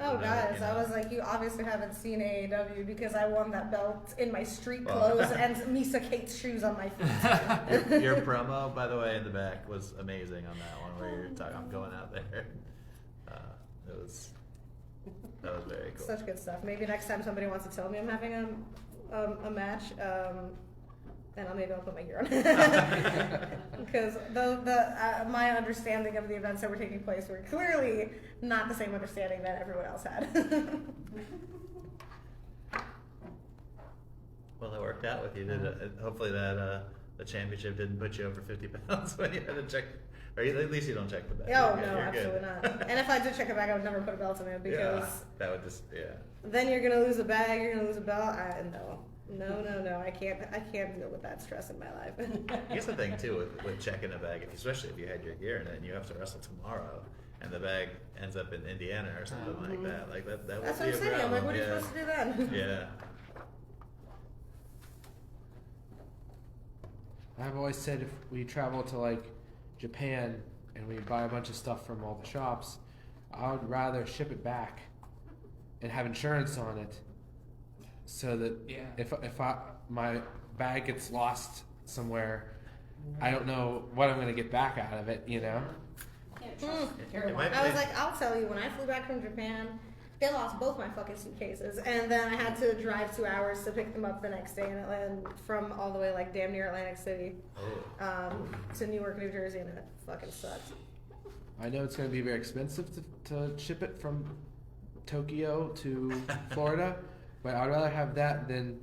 Oh, You know, guys, you I know. was like, you obviously haven't seen AAW because I won that belt in my street Well. clothes and Misa Kate's shoes on my feet. Your promo, by the way, in the back was amazing on that one where you're talking. I'm going out there. That was very cool. Such good stuff. Maybe next time somebody wants to tell me I'm having a match, then maybe I'll put my gear on. Because my understanding of the events that were taking place were clearly not the same understanding that everyone else had. Well, it worked out with you. Did it? Hopefully that the championship didn't put you over 50 pounds when you had to check. Or at least you don't check the bag. Oh, You're good, no, you're good. absolutely not. And if I did check it back, I would never put a belt in it because that would just then you're gonna lose a bag, you're gonna lose a belt. No. I can't deal with that stress in my life. Here's the thing too with checking a bag, especially if you had your gear in it and you have to wrestle tomorrow, and the bag ends up in Indiana or something like that. Like that would That's be what I'm a saying. I'm problem. like, what are you supposed to do then? Yeah. I've always said if we travel to like Japan and we buy a bunch of stuff from all the shops, I would rather ship it back and have insurance on it, so that if my bag gets lost somewhere, I don't know what I'm going to get back out of it. You know. Can't trust It might I was be- like, I'll tell you, when I flew back from Japan, they lost both my fucking suitcases, and then I had to drive 2 hours to pick them up the next day in Atlanta, from all the way like damn near Atlantic City to Newark, New Jersey, and it fucking sucked. I know it's going to be very expensive to ship it from Tokyo to Florida, but I'd rather have that than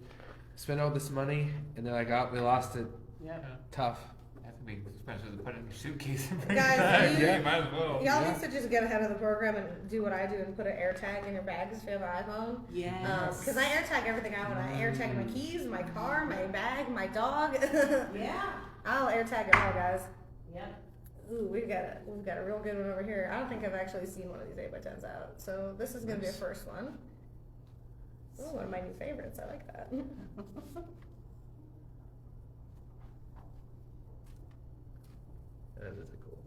spend all this money and they're like, oh, we lost it. Yeah. Tough. That's gonna be expensive to put it in your suitcase and bring Guys, it back. you- You might as well. Y'all Yeah. need to just get ahead of the program and do what I do and put an air tag in your bags if you have an iPhone. Yes. Because I air tag everything I want. I air tag my keys, my car, my bag, my dog. Yeah. I'll air tag it all, guys. Yep. Ooh, we've got a real good one over here. I don't think I've actually seen one of these 8x10s out, so this is gonna be a first one. Ooh, one of my new favorites. I like that. That is a cool.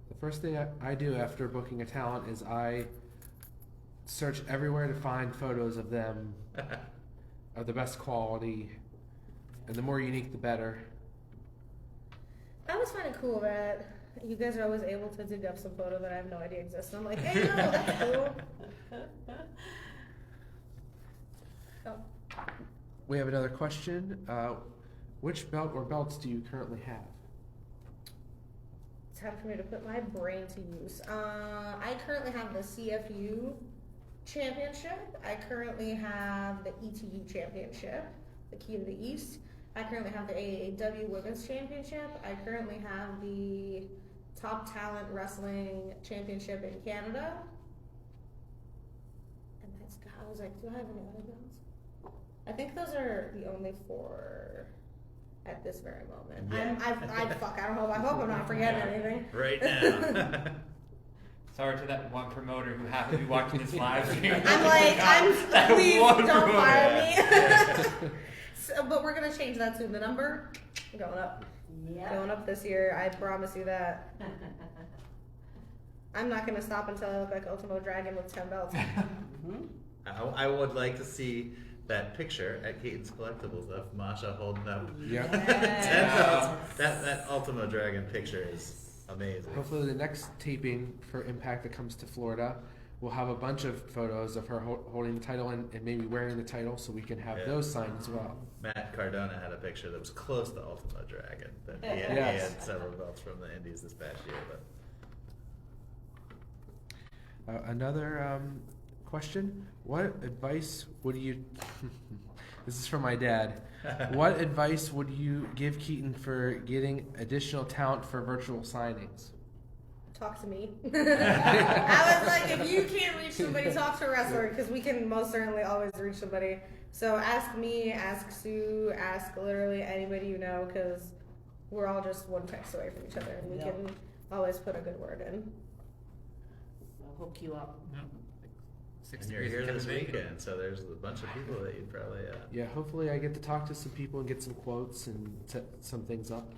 The first thing I do after booking a talent is I search everywhere to find photos of them of the best quality, and the more unique, the better. I always find it cool that you guys are always able to dig up some photo that I have no idea exists. I'm like, hey, no, that's cool. Oh. We have another question. Which belt or belts do you currently have? Time for me to put my brain to use. I currently have the CFU championship. I currently have the ETU championship, the Key of the East. I currently have the AAW Women's Championship. I currently have the Top Talent Wrestling Championship in Canada. And that's, I was like, do I have any other belts? I think those are the only 4 at this very moment. Yeah. I don't know. I hope I'm not forgetting anything. Right now. Sorry to that one promoter who happened to be watching this live stream. I'm like, That please one don't promoter. fire me. So, but we're gonna change that soon. The number going up, Yeah. going up this year. I promise you that. I'm not gonna stop until I look like Ultimo Dragon with 10 belts. Mhm. I would like to see that picture at Keaton's Collectibles of Masha holding up Yeah. 10 Yes. belts. That Ultimo Dragon picture is amazing. Hopefully, the next taping for Impact that comes to Florida, we'll have a bunch of photos of her holding the title and maybe wearing the title, so we can have Yeah. those signed as well. Matt Cardona had a picture that was close to Ultimo Dragon. That he Yes. had several belts from the Indies this past year, but Another question: what advice would you? This is from my dad. What advice would you give Keaton for getting additional talent for virtual signings? Talk to me. I was like, if you can't reach somebody, talk to a wrestler, because we can most certainly always reach somebody. So ask me, ask Sue, ask literally anybody you know, because we're all just one text away from each other, and we Yep. can always put a good word in. I'll hook you up. Six and you're degrees here of this bacon. weekend, so there's a bunch of people that you'd probably Yeah, hopefully I get to talk to some people and get some quotes and set some things up.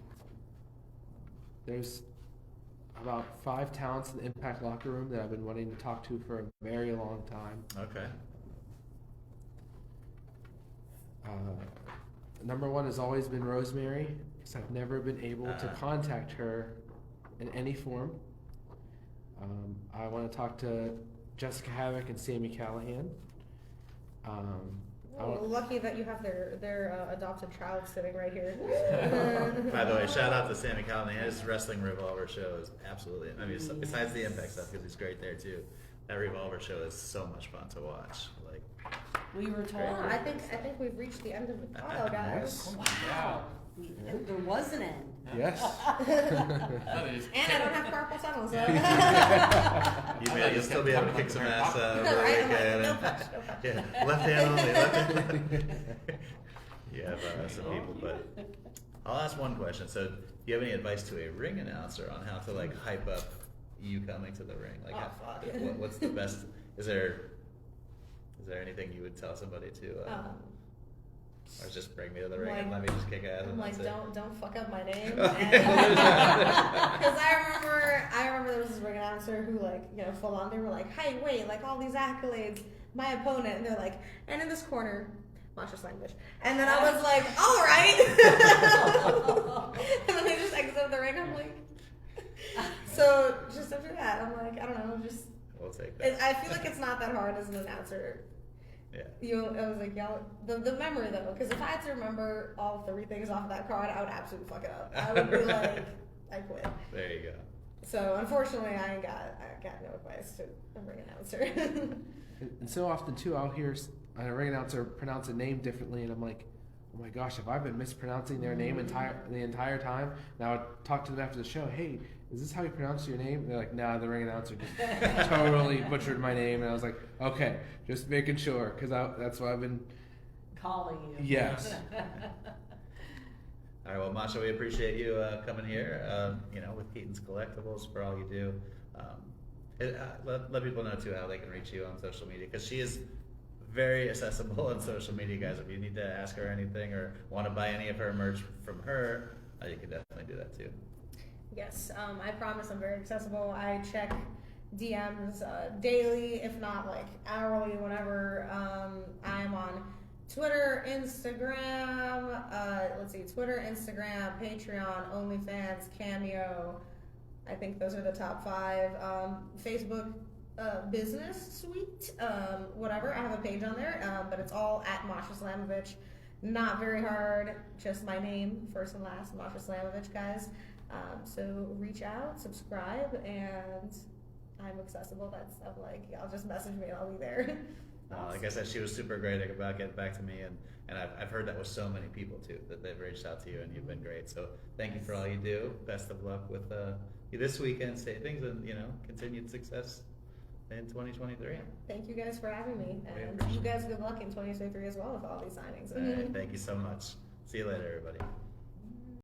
There's about 5 talents in the Impact locker room that I've been wanting to talk to for a very long time. Okay. Number 1 has always been Rosemary, because I've never been able to contact her in any form. I want to talk to Jessica Havoc and Sammy Callahan. Well, lucky that you have their adopted child sitting right here. By the way, shout out to Sammy Callahan. His Wrestling Revolver show is absolutely, I mean, besides the Impact stuff, because he's great there too. That Revolver show is so much fun to watch. Like, We were told. Oh, I think we've reached the end of the photo, guys. Wow. There was an end. Yes. And I don't have carpal tunnel, so. you'll still be able to kick some ass over the Right, I'm weekend. like, no punch, no punch. Yeah, left hand only, left hand. You have some people, but I'll ask one question. So, do you have any advice to a ring announcer on how to like hype up you coming to the ring? Like, fuck. what's the best? Is there anything you would tell somebody to? Or just bring me to the ring and let me just kick ass. I'm and like, that's it? don't fuck up my name. Okay, well, there's that. Because I remember there was this ring announcer who like, you know, full on, they were like, hey, wait, like all these accolades, my opponent, and they're like, and in this corner, Masha Slamovich. And then I was like, all right. And then they just exited the ring. I'm like, so just after that, I'm like, I don't know, just. We'll take that. I feel like it's not that hard as an announcer. Yeah. I was like, y'all, the memory though, because if I had to remember all 3 things off of that card, I would absolutely fuck it up. I would be like, I quit. There you go. So unfortunately, I got no advice to a ring announcer. And so often too, I'll hear a ring announcer pronounce a name differently, and I'm like, oh my gosh, have I been mispronouncing their name the entire time? And I would talk to them after the show, hey, is this how you pronounce your name? And they're like, nah, the ring announcer just totally butchered my name. And I was like, okay, just making sure, because that's what I've been Calling you. Yes. All right, well, Masha, we appreciate you coming here, with Keaton's Collectibles for all you do. Let people know, too, how they can reach you on social media, because she is very accessible on social media, guys. If you need to ask her anything or want to buy any of her merch from her, you can definitely do that, too. Yes, I promise I'm very accessible. I check DMs daily, if not like hourly, whenever. I'm on Twitter, Instagram, Twitter, Instagram, Patreon, OnlyFans, Cameo. I think those are the top 5. Facebook Business Suite, whatever. I have a page on there, but it's all at Masha Slamovich. Not very hard, just my name, first and last, Masha Slamovich, guys. So reach out, subscribe, and I'm accessible. I'm like, y'all just message me and I'll be there. Like I said, she was super great about getting back to me, and I've heard that with so many people too, that they've reached out to you, and you've been great. So thank you for all you do. Best of luck with you this weekend, savings, and continued success in 2023. Thank you guys for having me, We and appreciate you guys good luck in 2023 as well with all these signings. All right, thank you so much. See you later, everybody.